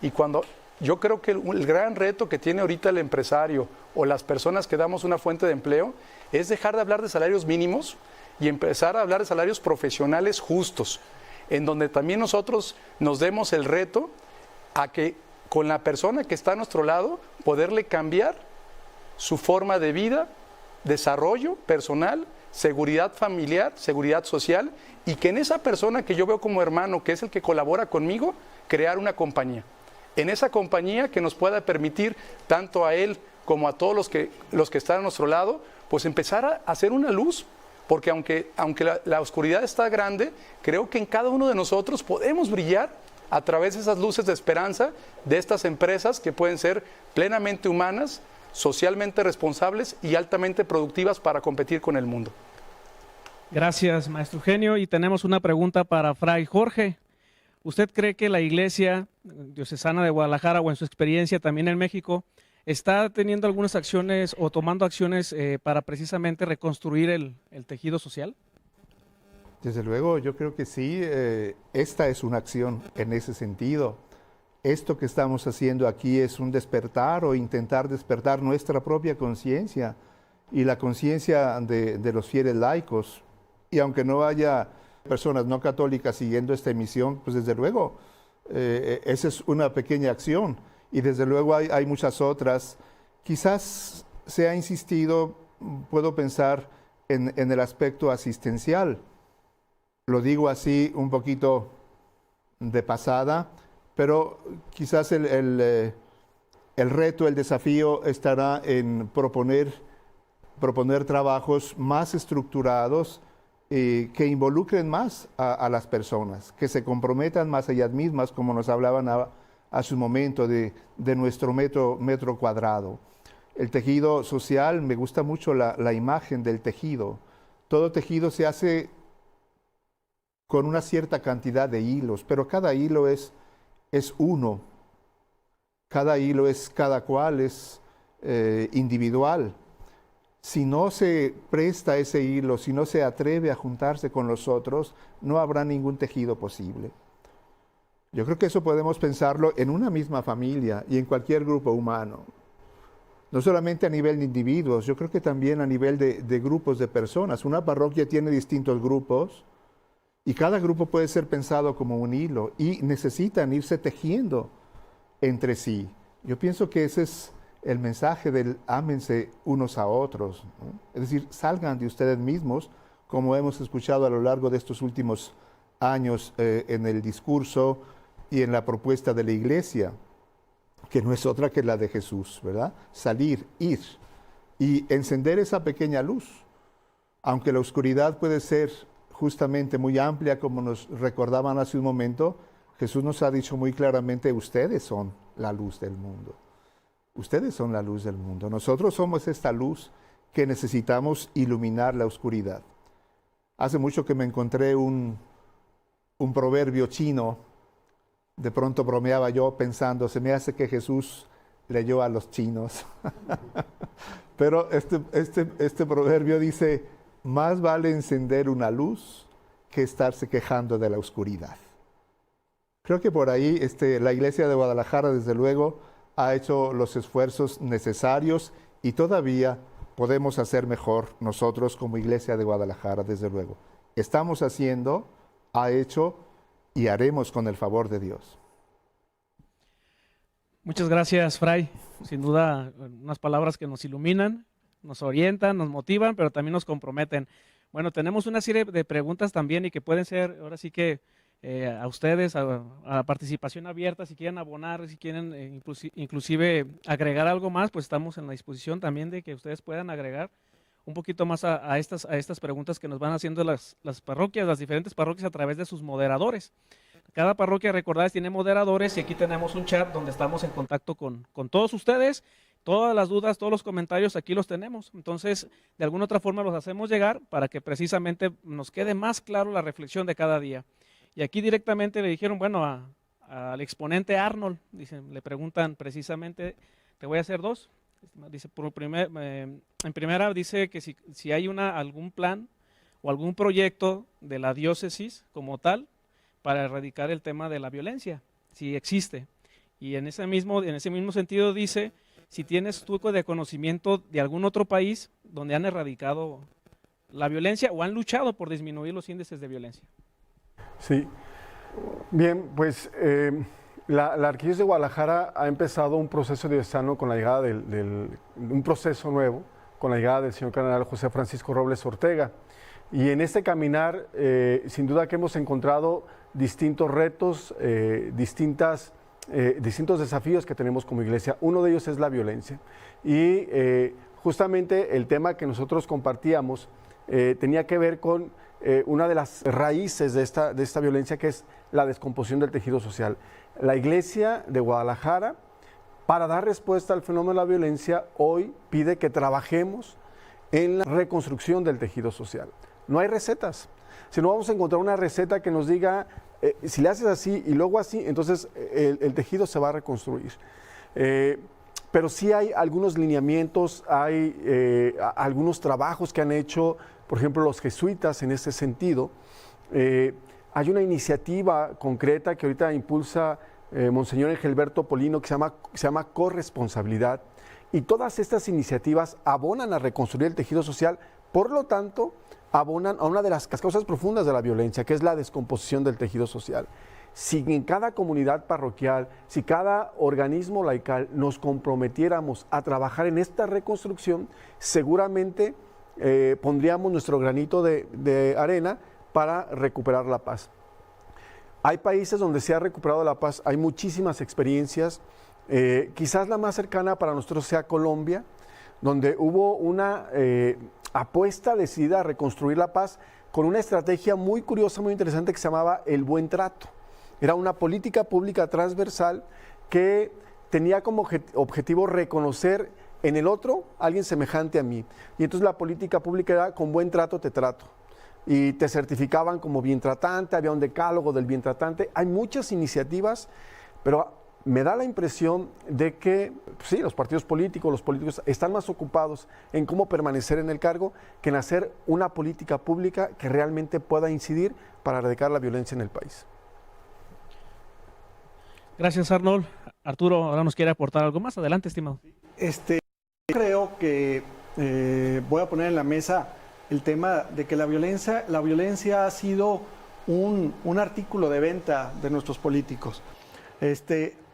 Y cuando yo creo que el gran reto que tiene ahorita el empresario o las personas que damos una fuente de empleo es dejar de hablar de salarios mínimos y empezar a hablar de salarios profesionales justos, en donde también nosotros nos demos el reto a que con la persona que está a nuestro lado, poderle cambiar su forma de vida desarrollo personal, seguridad familiar, seguridad social, y que en esa persona que yo veo como hermano, que es el que colabora conmigo, crear una compañía. En esa compañía que nos pueda permitir, tanto a él como a todos los que están a nuestro lado, pues empezar a hacer una luz. Porque aunque la oscuridad está grande, creo que en cada uno de nosotros podemos brillar a través de esas luces de esperanza de estas empresas que pueden ser plenamente humanas, socialmente responsables y altamente productivas para competir con el mundo. Gracias, maestro Eugenio. Y tenemos una pregunta para Fray Jorge. ¿Usted cree que la Iglesia Diocesana de Guadalajara, o en su experiencia también en México, está teniendo algunas acciones o tomando acciones para precisamente reconstruir el tejido social? Desde luego, yo creo que sí, esta es una acción en ese sentido. Esto que estamos haciendo aquí es un despertar o intentar despertar nuestra propia conciencia y la conciencia de los fieles laicos. Y aunque no haya personas no católicas siguiendo esta emisión, pues desde luego, esa es una pequeña acción. Y desde luego hay muchas otras. Quizás se ha insistido, puedo pensar, en el aspecto asistencial. Lo digo así un poquito de pasada, pero quizás el reto, el desafío estará en proponer trabajos más estructurados que involucren más a las personas, que se comprometan más ellas mismas, como nos hablaban hace un momento de nuestro metro cuadrado. El tejido social, me gusta mucho la imagen del tejido. Todo tejido se hace con una cierta cantidad de hilos, pero cada hilo es uno. Cada hilo cada cual es individual. Si no se presta ese hilo, si no se atreve a juntarse con los otros, no habrá ningún tejido posible. Yo creo que eso podemos pensarlo en una misma familia y en cualquier grupo humano. No solamente a nivel de individuos, yo creo que también a nivel de grupos de personas. Una parroquia tiene distintos grupos y cada grupo puede ser pensado como un hilo y necesitan irse tejiendo entre sí. Yo pienso que ese es el mensaje del ámense unos a otros, ¿no? Es decir, salgan de ustedes mismos, como hemos escuchado a lo largo de estos últimos años en el discurso y en la propuesta de la Iglesia, que no es otra que la de Jesús, ¿verdad? Salir, ir y encender esa pequeña luz. Aunque la oscuridad puede ser justamente muy amplia, como nos recordaban hace un momento, Jesús nos ha dicho muy claramente, ustedes son la luz del mundo. Ustedes son la luz del mundo. Nosotros somos esta luz que necesitamos iluminar la oscuridad. Hace mucho que me encontré un proverbio chino. De pronto bromeaba yo pensando, se me hace que Jesús leyó a los chinos. Pero este proverbio dice, más vale encender una luz que estarse quejando de la oscuridad. Creo que por ahí la Iglesia de Guadalajara, desde luego, ha hecho los esfuerzos necesarios y todavía podemos hacer mejor nosotros como Iglesia de Guadalajara, desde luego. Estamos haciendo, ha hecho y haremos con el favor de Dios. Muchas gracias, Fray. Sin duda, unas palabras que nos iluminan, nos orientan, nos motivan, pero también nos comprometen. Bueno, tenemos una serie de preguntas también y que pueden ser, ahora sí que a ustedes, a la participación abierta, si quieren abonar, si quieren inclusive agregar algo más, pues estamos en la disposición también de que ustedes puedan agregar un poquito más a estas preguntas que nos van haciendo las parroquias, las diferentes parroquias a través de sus moderadores. Cada parroquia, recordad, tiene moderadores y aquí tenemos un chat donde estamos en contacto con todos ustedes. Todas las dudas, todos los comentarios aquí los tenemos. Entonces, de alguna otra forma los hacemos llegar para que precisamente nos quede más claro la reflexión de cada día. Y aquí directamente le dijeron, bueno, al exponente Arnold, le preguntan precisamente, te voy a hacer dos. Dice, en primera dice que si hay algún plan o algún proyecto de la diócesis como tal para erradicar el tema de la violencia, si existe. Y en ese mismo sentido dice, si tienes tú de conocimiento de algún otro país donde han erradicado la violencia o han luchado por disminuir los índices de violencia. Sí, bien, pues la Arquidiócesis de Guadalajara ha empezado un proceso diocesano con la llegada de un proceso nuevo con la llegada del señor cardenal José Francisco Robles Ortega. Y en este caminar, sin duda que hemos encontrado distintos retos, distintos desafíos que tenemos como iglesia. Uno de ellos es la violencia. Y justamente el tema que nosotros compartíamos tenía que ver con una de las raíces de esta violencia, que es la descomposición del tejido social. La iglesia de Guadalajara, para dar respuesta al fenómeno de la violencia, hoy pide que trabajemos en la reconstrucción del tejido social. No hay recetas. Si no, vamos a encontrar una receta que nos diga, si le haces así y luego así, entonces el tejido se va a reconstruir. Pero sí hay algunos lineamientos, hay algunos trabajos que han hecho, por ejemplo, los jesuitas en ese sentido. Hay una iniciativa concreta que ahorita impulsa Monseñor Engelberto Polino, que se llama Corresponsabilidad, y todas estas iniciativas abonan a reconstruir el tejido social, por lo tanto, abonan a una de las causas profundas de la violencia, que es la descomposición del tejido social. Si en cada comunidad parroquial, si cada organismo laical nos comprometiéramos a trabajar en esta reconstrucción, seguramente pondríamos nuestro granito de arena para recuperar la paz. Hay países donde se ha recuperado la paz, hay muchísimas experiencias. Quizás la más cercana para nosotros sea Colombia, donde hubo una apuesta decidida a reconstruir la paz con una estrategia muy curiosa, muy interesante, que se llamaba el buen trato. Era una política pública transversal que tenía como objetivo reconocer en el otro a alguien semejante a mí. Y entonces la política pública era: con buen trato te trato. Y te certificaban como bien tratante, había un decálogo del bien tratante. Hay muchas iniciativas, pero me da la impresión de que sí, los partidos políticos, los políticos están más ocupados en cómo permanecer en el cargo que en hacer una política pública que realmente pueda incidir para erradicar la violencia en el país. Gracias, Arnold. Arturo, ahora nos quiere aportar algo más. Adelante, estimado. Creo que voy a poner en la mesa el tema de que la violencia ha sido un artículo de venta de nuestros políticos.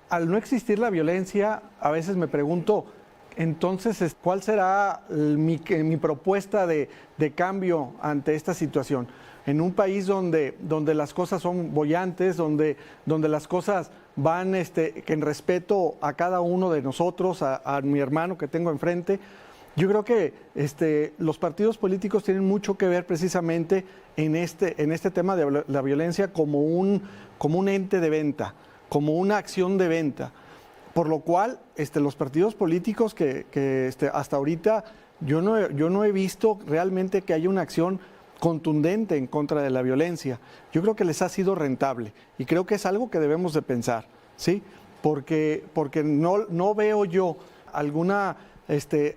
Al no existir la violencia, a veces me pregunto, entonces, ¿cuál será mi propuesta de cambio ante esta situación? En un país donde las cosas son bollantes, donde las cosas van que en respeto a cada uno de nosotros, a mi hermano que tengo enfrente, yo creo que los partidos políticos tienen mucho que ver precisamente en este tema de la violencia como un ente de venta, como una acción de venta. Por lo cual, los partidos políticos que hasta ahorita yo no he visto realmente que haya una acción contundente en contra de la violencia. Yo creo que les ha sido rentable y creo que es algo que debemos de pensar, ¿sí? Porque no veo yo alguna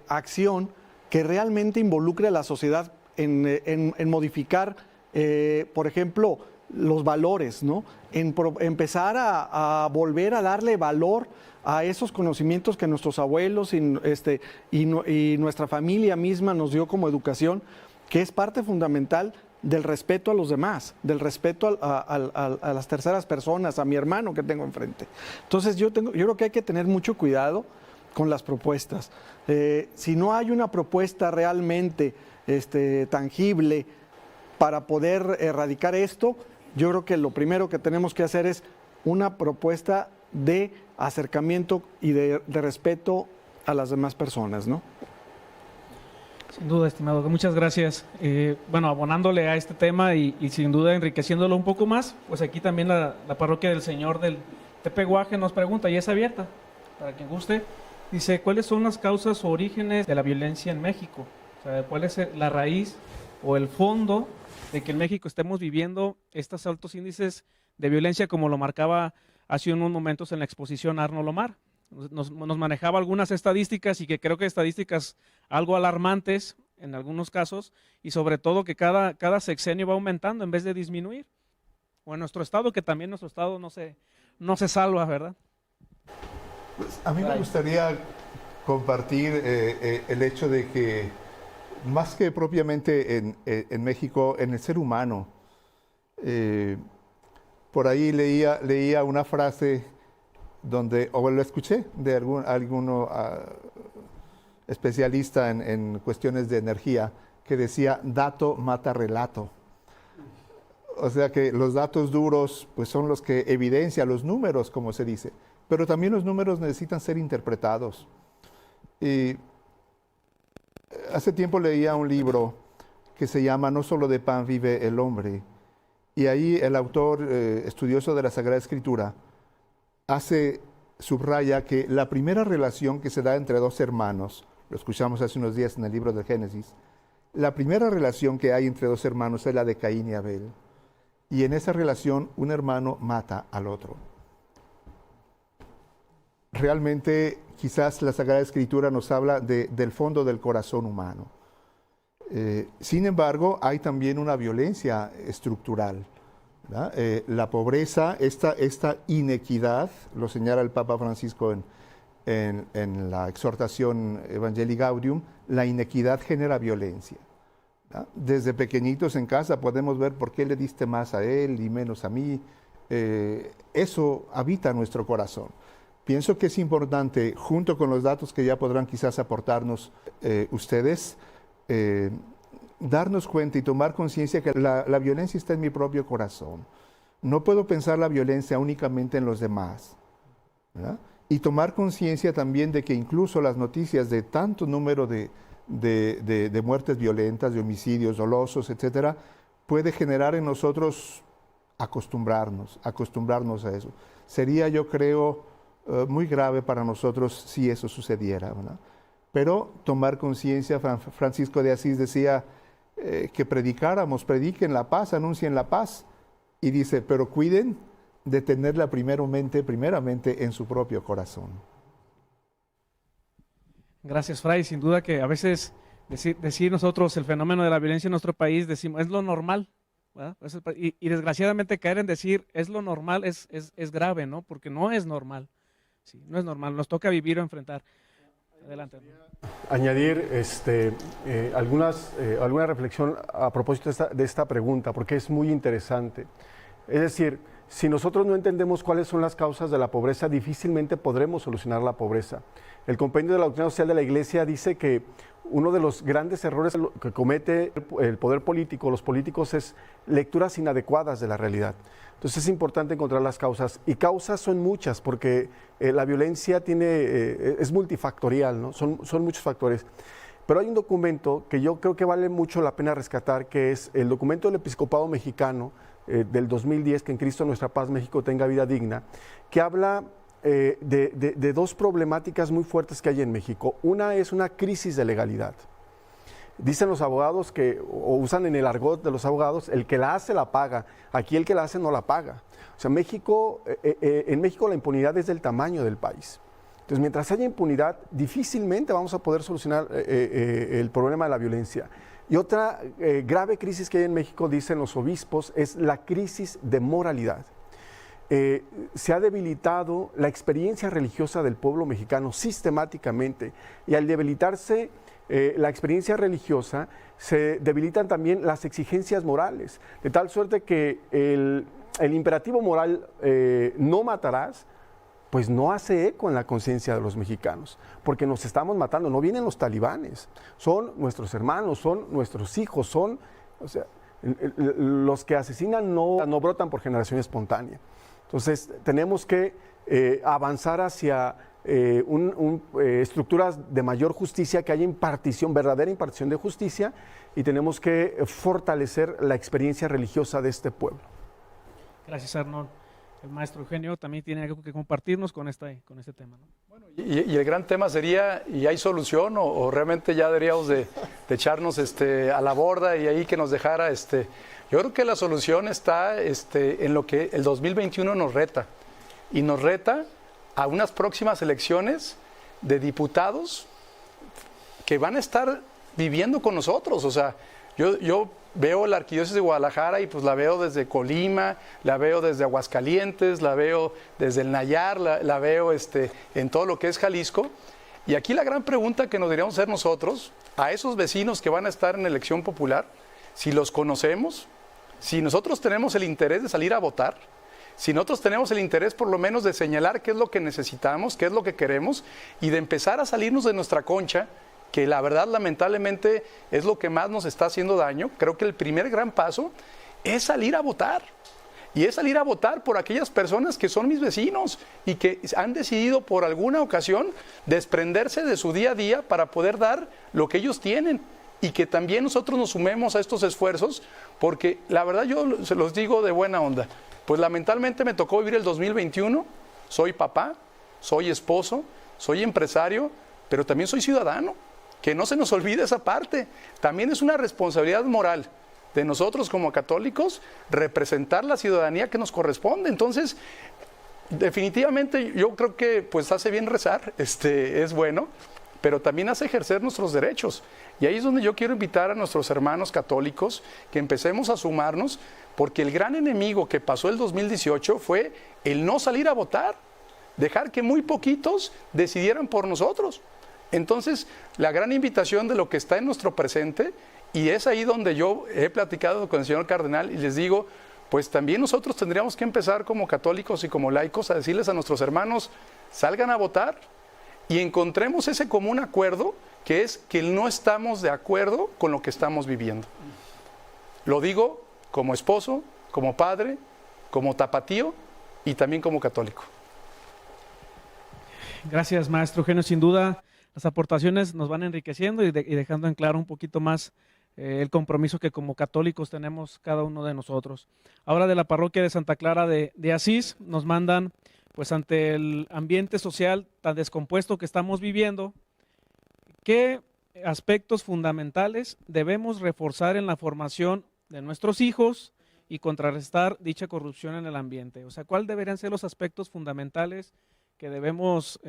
acción que realmente involucre a la sociedad en modificar, por ejemplo, los valores, ¿no? Empezar a volver a darle valor a esos conocimientos que nuestros abuelos y nuestra familia misma nos dio como educación, que es parte fundamental del respeto a los demás, del respeto a las terceras personas, a mi hermano que tengo enfrente. Entonces yo creo que hay que tener mucho cuidado con las propuestas. Si no hay una propuesta realmente tangible para poder erradicar esto, yo creo que lo primero que tenemos que hacer es una propuesta de acercamiento y de respeto a las demás personas, ¿no? Sin duda, estimado, muchas gracias. Abonándole a este tema y sin duda enriqueciéndolo un poco más, pues aquí también la parroquia del Señor del Tepehuaje nos pregunta, y es abierta, para quien guste, dice, ¿cuáles son las causas o orígenes de la violencia en México? O sea, ¿cuál es la raíz o el fondo de que en México estemos viviendo estos altos índices de violencia, como lo marcaba hace unos momentos en la exposición Arnold Omar? Nos manejaba algunas estadísticas y que creo que estadísticas algo alarmantes en algunos casos, y sobre todo que cada sexenio va aumentando en vez de disminuir. O en nuestro estado, que también nuestro estado no se salva, ¿verdad? Pues a mí me gustaría compartir el hecho de que más que propiamente en México, en el ser humano, por ahí leía una frase o lo escuché de alguno especialista en cuestiones de energía, que decía, dato mata relato. O sea que los datos duros pues son los que evidencian los números, como se dice, pero también los números necesitan ser interpretados. Y hace tiempo leía un libro que se llama No solo de pan vive el hombre, y ahí el autor estudioso de la Sagrada Escritura subraya que la primera relación que se da entre dos hermanos, lo escuchamos hace unos días en el libro del Génesis, la primera relación que hay entre dos hermanos es la de Caín y Abel. Y en esa relación un hermano mata al otro. Realmente quizás la Sagrada Escritura nos habla del fondo del corazón humano. Sin embargo, hay también una violencia estructural, ¿verdad? La pobreza, esta inequidad, lo señala el Papa Francisco en la exhortación Evangelii Gaudium, la inequidad genera violencia. ¿verdad? Desde pequeñitos en casa podemos ver por qué le diste más a él y menos a mí. Eso habita nuestro corazón. Pienso que es importante, junto con los datos que ya podrán quizás aportarnos ustedes, darnos cuenta y tomar conciencia que la violencia está en mi propio corazón. No puedo pensar la violencia únicamente en los demás, ¿verdad? Y tomar conciencia también de que incluso las noticias de tanto número de muertes violentas, de homicidios dolosos, etcétera, puede generar en nosotros acostumbrarnos a eso. Sería, yo creo, muy grave para nosotros si eso sucediera, ¿verdad? Pero tomar conciencia, Francisco de Asís decía que prediquen la paz, anuncien la paz, y dice, pero cuiden de tenerla primeramente en su propio corazón. Gracias, Fray. Sin duda que a veces decir nosotros el fenómeno de la violencia en nuestro país, decimos, es lo normal, ¿verdad? Y desgraciadamente caer en decir, es lo normal, es grave, ¿no? Porque no es normal. Sí, no es normal, nos toca vivir o enfrentar. Adelante. Añadir alguna reflexión a propósito de esta pregunta, porque es muy interesante. Es decir, si nosotros no entendemos cuáles son las causas de la pobreza, difícilmente podremos solucionar la pobreza. El Compendio de la Doctrina Social de la Iglesia dice que uno de los grandes errores que comete el poder político, los políticos, es lecturas inadecuadas de la realidad. Entonces es importante encontrar las causas, y causas son muchas, porque la violencia es multifactorial, ¿no? Son muchos factores. Pero hay un documento que yo creo que vale mucho la pena rescatar, que es el documento del Episcopado Mexicano del 2010, que en Cristo Nuestra Paz México tenga vida digna, que habla de dos problemáticas muy fuertes que hay en México. Una es una crisis de legalidad. Dicen los abogados o usan en el argot de los abogados, el que la hace la paga. Aquí el que la hace no la paga. O sea, en México la impunidad es del tamaño del país. Entonces, mientras haya impunidad, difícilmente vamos a poder solucionar el problema de la violencia. Y otra grave crisis que hay en México, dicen los obispos, es la crisis de moralidad. Se ha debilitado la experiencia religiosa del pueblo mexicano sistemáticamente, y al debilitarse la experiencia religiosa, se debilitan también las exigencias morales, de tal suerte que el imperativo moral no matarás, pues no hace eco en la conciencia de los mexicanos, porque nos estamos matando. No vienen los talibanes, son nuestros hermanos, son nuestros hijos, los que asesinan no brotan por generación espontánea. Entonces tenemos que avanzar hacia estructuras de mayor justicia, que haya verdadera impartición de justicia, y tenemos que fortalecer la experiencia religiosa de este pueblo. Gracias, Arnold. El maestro Eugenio también tiene algo que compartirnos con este tema, ¿no? Bueno, y el gran tema sería, ¿y hay solución o realmente ya deberíamos de echarnos a la borda y ahí que nos dejara? Yo creo que la solución está en lo que el 2021 nos reta, y nos reta a unas próximas elecciones de diputados que van a estar viviendo con nosotros. O sea, yo veo la Arquidiócesis de Guadalajara y pues la veo desde Colima, la veo desde Aguascalientes, la veo desde el Nayar, la veo en todo lo que es Jalisco. Y aquí la gran pregunta que nos deberíamos hacer nosotros, a esos vecinos que van a estar en elección popular, si los conocemos, si nosotros tenemos el interés de salir a votar, si nosotros tenemos el interés por lo menos de señalar qué es lo que necesitamos, qué es lo que queremos, y de empezar a salirnos de nuestra concha que la verdad lamentablemente es lo que más nos está haciendo daño. Creo que el primer gran paso es salir a votar. Y es salir a votar por aquellas personas que son mis vecinos y que han decidido por alguna ocasión desprenderse de su día a día para poder dar lo que ellos tienen. Y que también nosotros nos sumemos a estos esfuerzos, porque la verdad yo se los digo de buena onda. Pues lamentablemente me tocó vivir el 2021, soy papá, soy esposo, soy empresario, pero también soy ciudadano. Que no se nos olvide esa parte. También es una responsabilidad moral de nosotros como católicos representar la ciudadanía que nos corresponde. Entonces, definitivamente yo creo que pues hace bien rezar, es bueno, pero también hace ejercer nuestros derechos. Y ahí es donde yo quiero invitar a nuestros hermanos católicos que empecemos a sumarnos, porque el gran enemigo que pasó el 2018 fue el no salir a votar, dejar que muy poquitos decidieran por nosotros. Entonces, la gran invitación de lo que está en nuestro presente, y es ahí donde yo he platicado con el señor cardenal y les digo, pues también nosotros tendríamos que empezar como católicos y como laicos a decirles a nuestros hermanos, salgan a votar y encontremos ese común acuerdo, que es que no estamos de acuerdo con lo que estamos viviendo. Lo digo como esposo, como padre, como tapatío y también como católico. Gracias, maestro Eugenio. Sin duda, las aportaciones nos van enriqueciendo y dejando en claro un poquito más el compromiso que como católicos tenemos cada uno de nosotros. Ahora de la parroquia de Santa Clara de Asís nos mandan, pues ante el ambiente social tan descompuesto que estamos viviendo, ¿qué aspectos fundamentales debemos reforzar en la formación de nuestros hijos y contrarrestar dicha corrupción en el ambiente? O sea, ¿cuáles deberían ser los aspectos fundamentales que debemos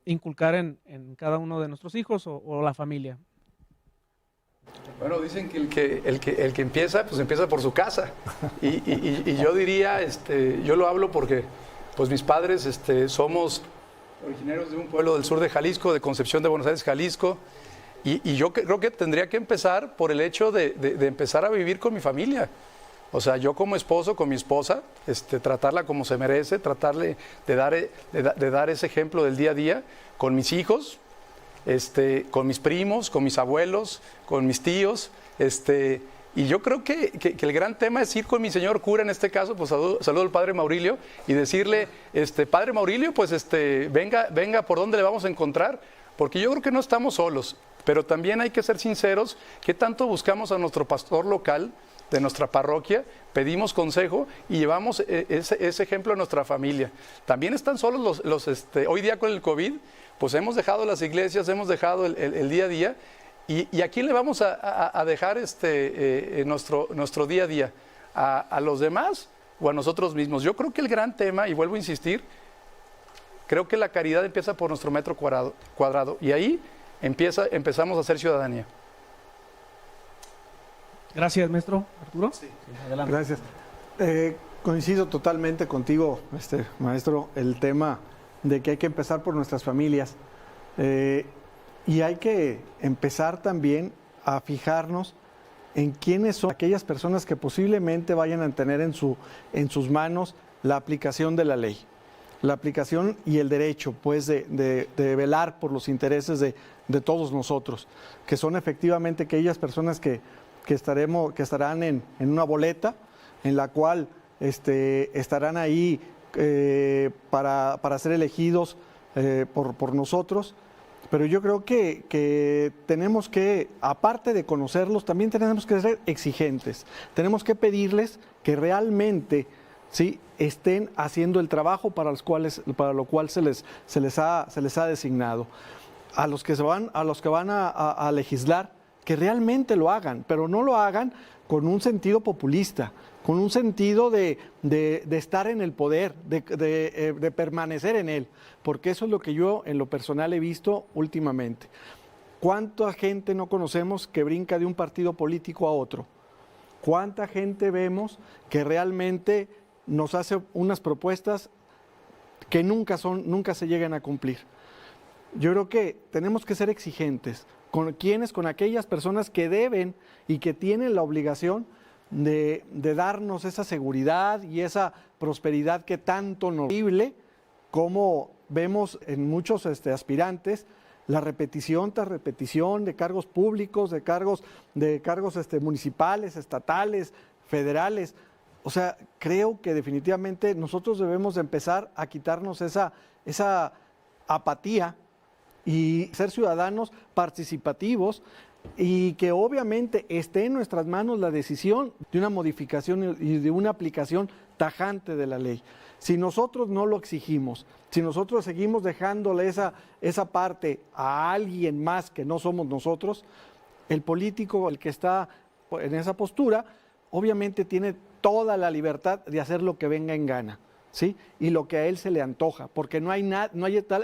inculcar en cada uno de nuestros hijos o la familia? Bueno, dicen que el que empieza, pues empieza por su casa. Y yo diría, yo lo hablo porque pues mis padres somos originarios de un pueblo del sur de Jalisco, de Concepción de Buenos Aires, Jalisco. Y yo creo que tendría que empezar por el hecho de empezar a vivir con mi familia. O sea, yo como esposo, con mi esposa, tratarla como se merece, tratarle de dar ese ejemplo del día a día con mis hijos, con mis primos, con mis abuelos, con mis tíos, y yo creo que el gran tema es ir con mi señor cura, en este caso, pues saludo al padre Maurilio, y decirle, padre Maurilio, pues venga por dónde le vamos a encontrar, porque yo creo que no estamos solos, pero también hay que ser sinceros, ¿qué tanto buscamos a nuestro pastor local de nuestra parroquia, pedimos consejo y llevamos ese ejemplo a nuestra familia? También están solos hoy día con el COVID, pues hemos dejado las iglesias, hemos dejado el día a día, y ¿a quién le vamos a dejar nuestro día a día? ¿A los demás o a nosotros mismos? Yo creo que el gran tema, y vuelvo a insistir, creo que la caridad empieza por nuestro metro cuadrado, y ahí empezamos a hacer ciudadanía. Gracias, maestro. Arturo. Sí, adelante. Gracias. Coincido totalmente contigo, maestro, el tema de que hay que empezar por nuestras familias y hay que empezar también a fijarnos en quiénes son aquellas personas que posiblemente vayan a tener en sus manos la aplicación de la ley, la aplicación y el derecho, pues, de velar por los intereses de todos nosotros, que son efectivamente aquellas personas que estarán en una boleta en la cual estarán ahí para ser elegidos por nosotros. Pero yo creo que tenemos que, aparte de conocerlos, también tenemos que ser exigentes. Tenemos que pedirles que realmente, ¿sí?, estén haciendo el trabajo para lo cual se les ha designado. A los que van a legislar, que realmente lo hagan, pero no lo hagan con un sentido populista, con un sentido de estar en el poder, de permanecer en él, porque eso es lo que yo en lo personal he visto últimamente. ¿Cuánta gente no conocemos que brinca de un partido político a otro? ¿Cuánta gente vemos que realmente nos hace unas propuestas que nunca se llegan a cumplir? Yo creo que tenemos que ser exigentes. Con aquellas personas que deben y que tienen la obligación de darnos esa seguridad y esa prosperidad que tanto nos vive, como vemos en muchos aspirantes la repetición tras repetición de cargos públicos, de cargos municipales, estatales, federales. O sea, creo que definitivamente nosotros debemos de empezar a quitarnos esa apatía y ser ciudadanos participativos, y que obviamente esté en nuestras manos la decisión de una modificación y de una aplicación tajante de la ley. Si nosotros no lo exigimos, si nosotros seguimos dejándole esa parte a alguien más que no somos nosotros, el político, el que está en esa postura, obviamente tiene toda la libertad de hacer lo que venga en gana, ¿sí? Y lo que a él se le antoja, porque no hay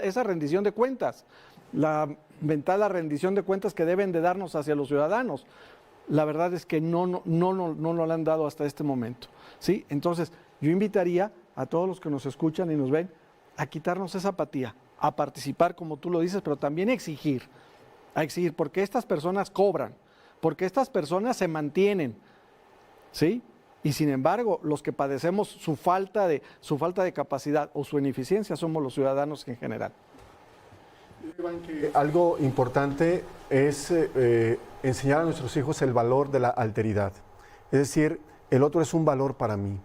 esa rendición de cuentas, la mentada rendición de cuentas que deben de darnos hacia los ciudadanos. La verdad es que no lo han dado hasta este momento, ¿sí? Entonces, yo invitaría a todos los que nos escuchan y nos ven a quitarnos esa apatía, a participar, como tú lo dices, pero también a exigir, porque estas personas cobran, porque estas personas se mantienen, ¿sí? Y sin embargo, los que padecemos su falta de capacidad o su ineficiencia somos los ciudadanos en general. Algo importante es enseñar a nuestros hijos el valor de la alteridad. Es decir, el otro es un valor para mí.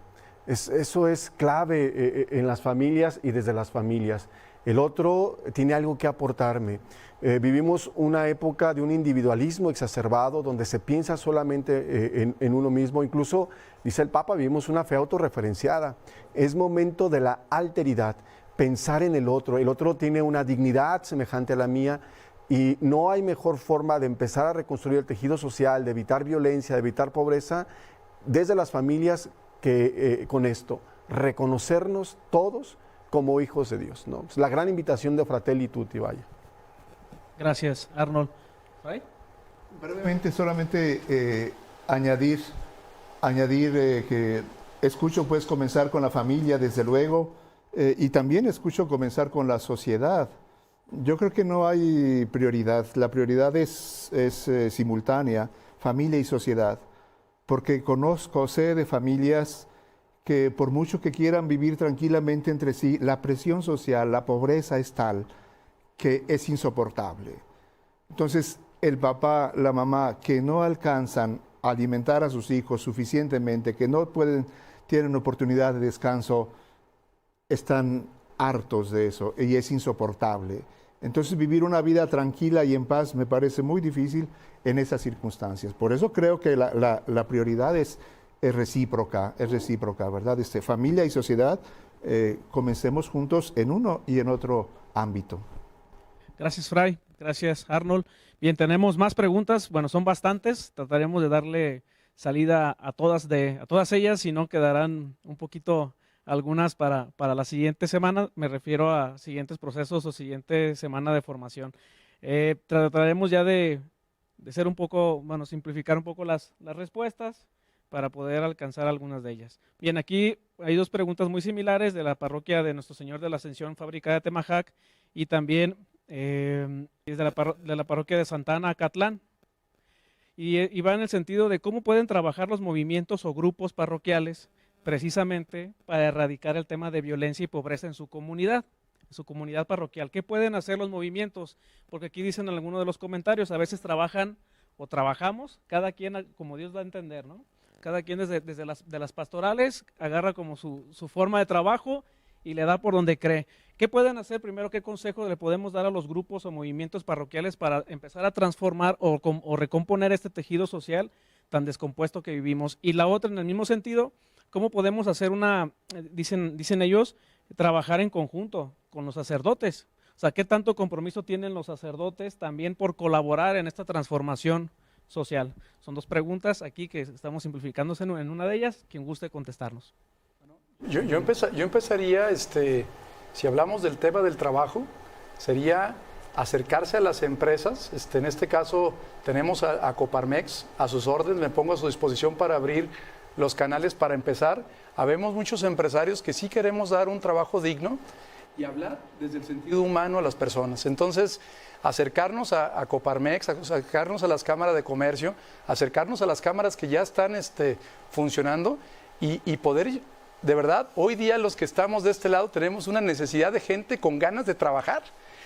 Eso es clave en las familias y desde las familias. El otro tiene algo que aportarme. Vivimos una época de un individualismo exacerbado donde se piensa solamente en uno mismo. Incluso, dice el Papa, vivimos una fe autorreferenciada. Es momento de la alteridad, pensar en el otro tiene una dignidad semejante a la mía y no hay mejor forma de empezar a reconstruir el tejido social, de evitar violencia, de evitar pobreza, desde las familias que con esto, reconocernos todos como hijos de Dios, ¿no? Es la gran invitación de Fratelli Tutti, vaya. Gracias, Arnold. ¿Right? Brevemente, solamente añadir que escucho pues comenzar con la familia, desde luego, y también escucho comenzar con la sociedad. Yo creo que no hay prioridad, la prioridad es simultánea, familia y sociedad, porque sé de familias que por mucho que quieran vivir tranquilamente entre sí, la presión social, la pobreza es tal que es insoportable. Entonces, el papá, la mamá, que no alcanzan a alimentar a sus hijos suficientemente, que no tienen oportunidad de descanso, están hartos de eso y es insoportable. Entonces, vivir una vida tranquila y en paz me parece muy difícil en esas circunstancias. Por eso creo que la prioridad es recíproca, ¿verdad? Familia y sociedad, comencemos juntos en uno y en otro ámbito. Gracias, Fray. Gracias, Arnold. Bien, tenemos más preguntas. Bueno, son bastantes. Trataremos de darle salida a todas ellas, si no quedarán un poquito algunas para la siguiente semana. Me refiero a siguientes procesos o siguiente semana de formación. Trataremos ya de ser un poco, bueno, simplificar un poco las respuestas para poder alcanzar algunas de ellas. Bien, aquí hay dos preguntas muy similares de la parroquia de Nuestro Señor de la Ascensión, Fábrica de Temajac, y también es de la parroquia de Santa Ana, Acatlán. Y va en el sentido de cómo pueden trabajar los movimientos o grupos parroquiales precisamente para erradicar el tema de violencia y pobreza en su comunidad parroquial. ¿Qué pueden hacer los movimientos? Porque aquí dicen en algunos de los comentarios, a veces trabajan o trabajamos, cada quien como Dios da a entender, ¿no? Cada quien desde las pastorales agarra como su forma de trabajo y le da por donde cree. ¿Qué pueden hacer? Primero, ¿qué consejo le podemos dar a los grupos o movimientos parroquiales para empezar a transformar o recomponer este tejido social tan descompuesto que vivimos? Y la otra, en el mismo sentido, ¿cómo podemos hacer dicen ellos, trabajar en conjunto con los sacerdotes? O sea, ¿qué tanto compromiso tienen los sacerdotes también por colaborar en esta transformación social? Son dos preguntas aquí que estamos simplificándose en una de ellas. Quien guste contestarnos. Yo empezaría, si hablamos del tema del trabajo, sería acercarse a las empresas. En este caso tenemos a Coparmex a sus órdenes, me pongo a su disposición para abrir los canales para empezar. Habemos muchos empresarios que sí queremos dar un trabajo digno y hablar desde el sentido humano a las personas. Entonces, acercarnos a Coparmex, acercarnos a las cámaras de comercio, acercarnos a las cámaras que ya están funcionando y poder, de verdad, hoy día los que estamos de este lado tenemos una necesidad de gente con ganas de trabajar.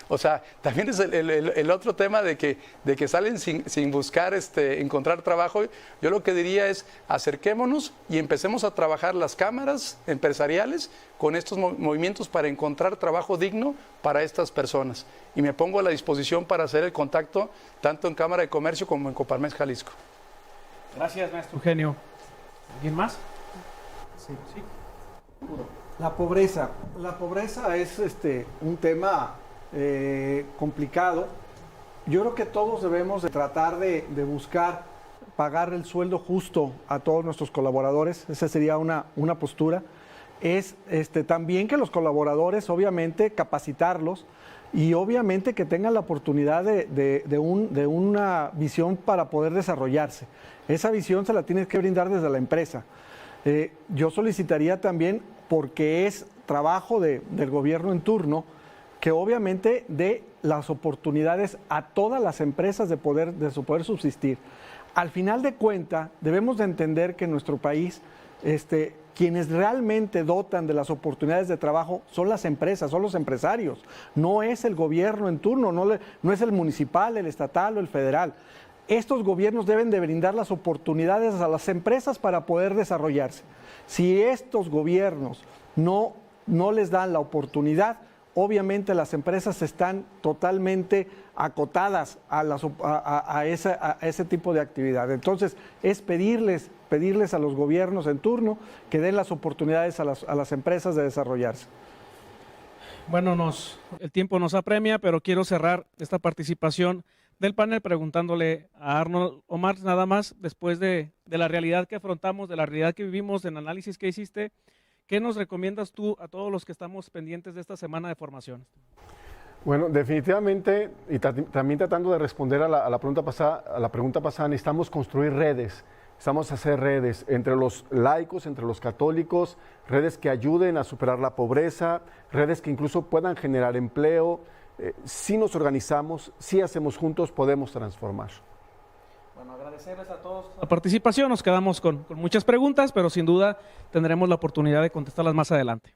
O sea, también es el otro tema de que salen sin buscar encontrar trabajo. Yo lo que diría es acerquémonos y empecemos a trabajar las cámaras empresariales con estos movimientos para encontrar trabajo digno para estas personas. Y me pongo a la disposición para hacer el contacto tanto en Cámara de Comercio como en Coparmex Jalisco. Gracias, maestro Eugenio. ¿Alguien más? Sí. La pobreza es un tema complicado. Yo creo que todos debemos de tratar de buscar pagar el sueldo justo a todos nuestros colaboradores. Esa sería una postura. Es también que los colaboradores, obviamente, capacitarlos y obviamente que tengan la oportunidad de una visión para poder desarrollarse. Esa visión se la tienes que brindar desde la empresa. Yo solicitaría también, porque es trabajo del gobierno en turno, que obviamente dé las oportunidades a todas las empresas de poder subsistir. Al final de cuentas, debemos de entender que en nuestro país, quienes realmente dotan de las oportunidades de trabajo son las empresas, son los empresarios. No es el gobierno en turno, no es el municipal, el estatal o el federal. Estos gobiernos deben de brindar las oportunidades a las empresas para poder desarrollarse. Si estos gobiernos no les dan la oportunidad, obviamente las empresas están totalmente acotadas a ese tipo de actividad. Entonces, es pedirles a los gobiernos en turno que den las oportunidades a las empresas de desarrollarse. Bueno, el tiempo nos apremia, pero quiero cerrar esta participación del panel preguntándole a Arnold. Omar, nada más, después de la realidad que afrontamos, de la realidad que vivimos, del análisis que hiciste, ¿qué nos recomiendas tú a todos los que estamos pendientes de esta semana de formación? Bueno, definitivamente, y también tratando de responder a la pregunta pasada, necesitamos construir redes. Necesitamos hacer redes entre los laicos, entre los católicos, redes que ayuden a superar la pobreza, redes que incluso puedan generar empleo. Si nos organizamos, si hacemos juntos, podemos transformar. Bueno, agradecerles a todos la participación. Nos quedamos con muchas preguntas, pero sin duda tendremos la oportunidad de contestarlas más adelante.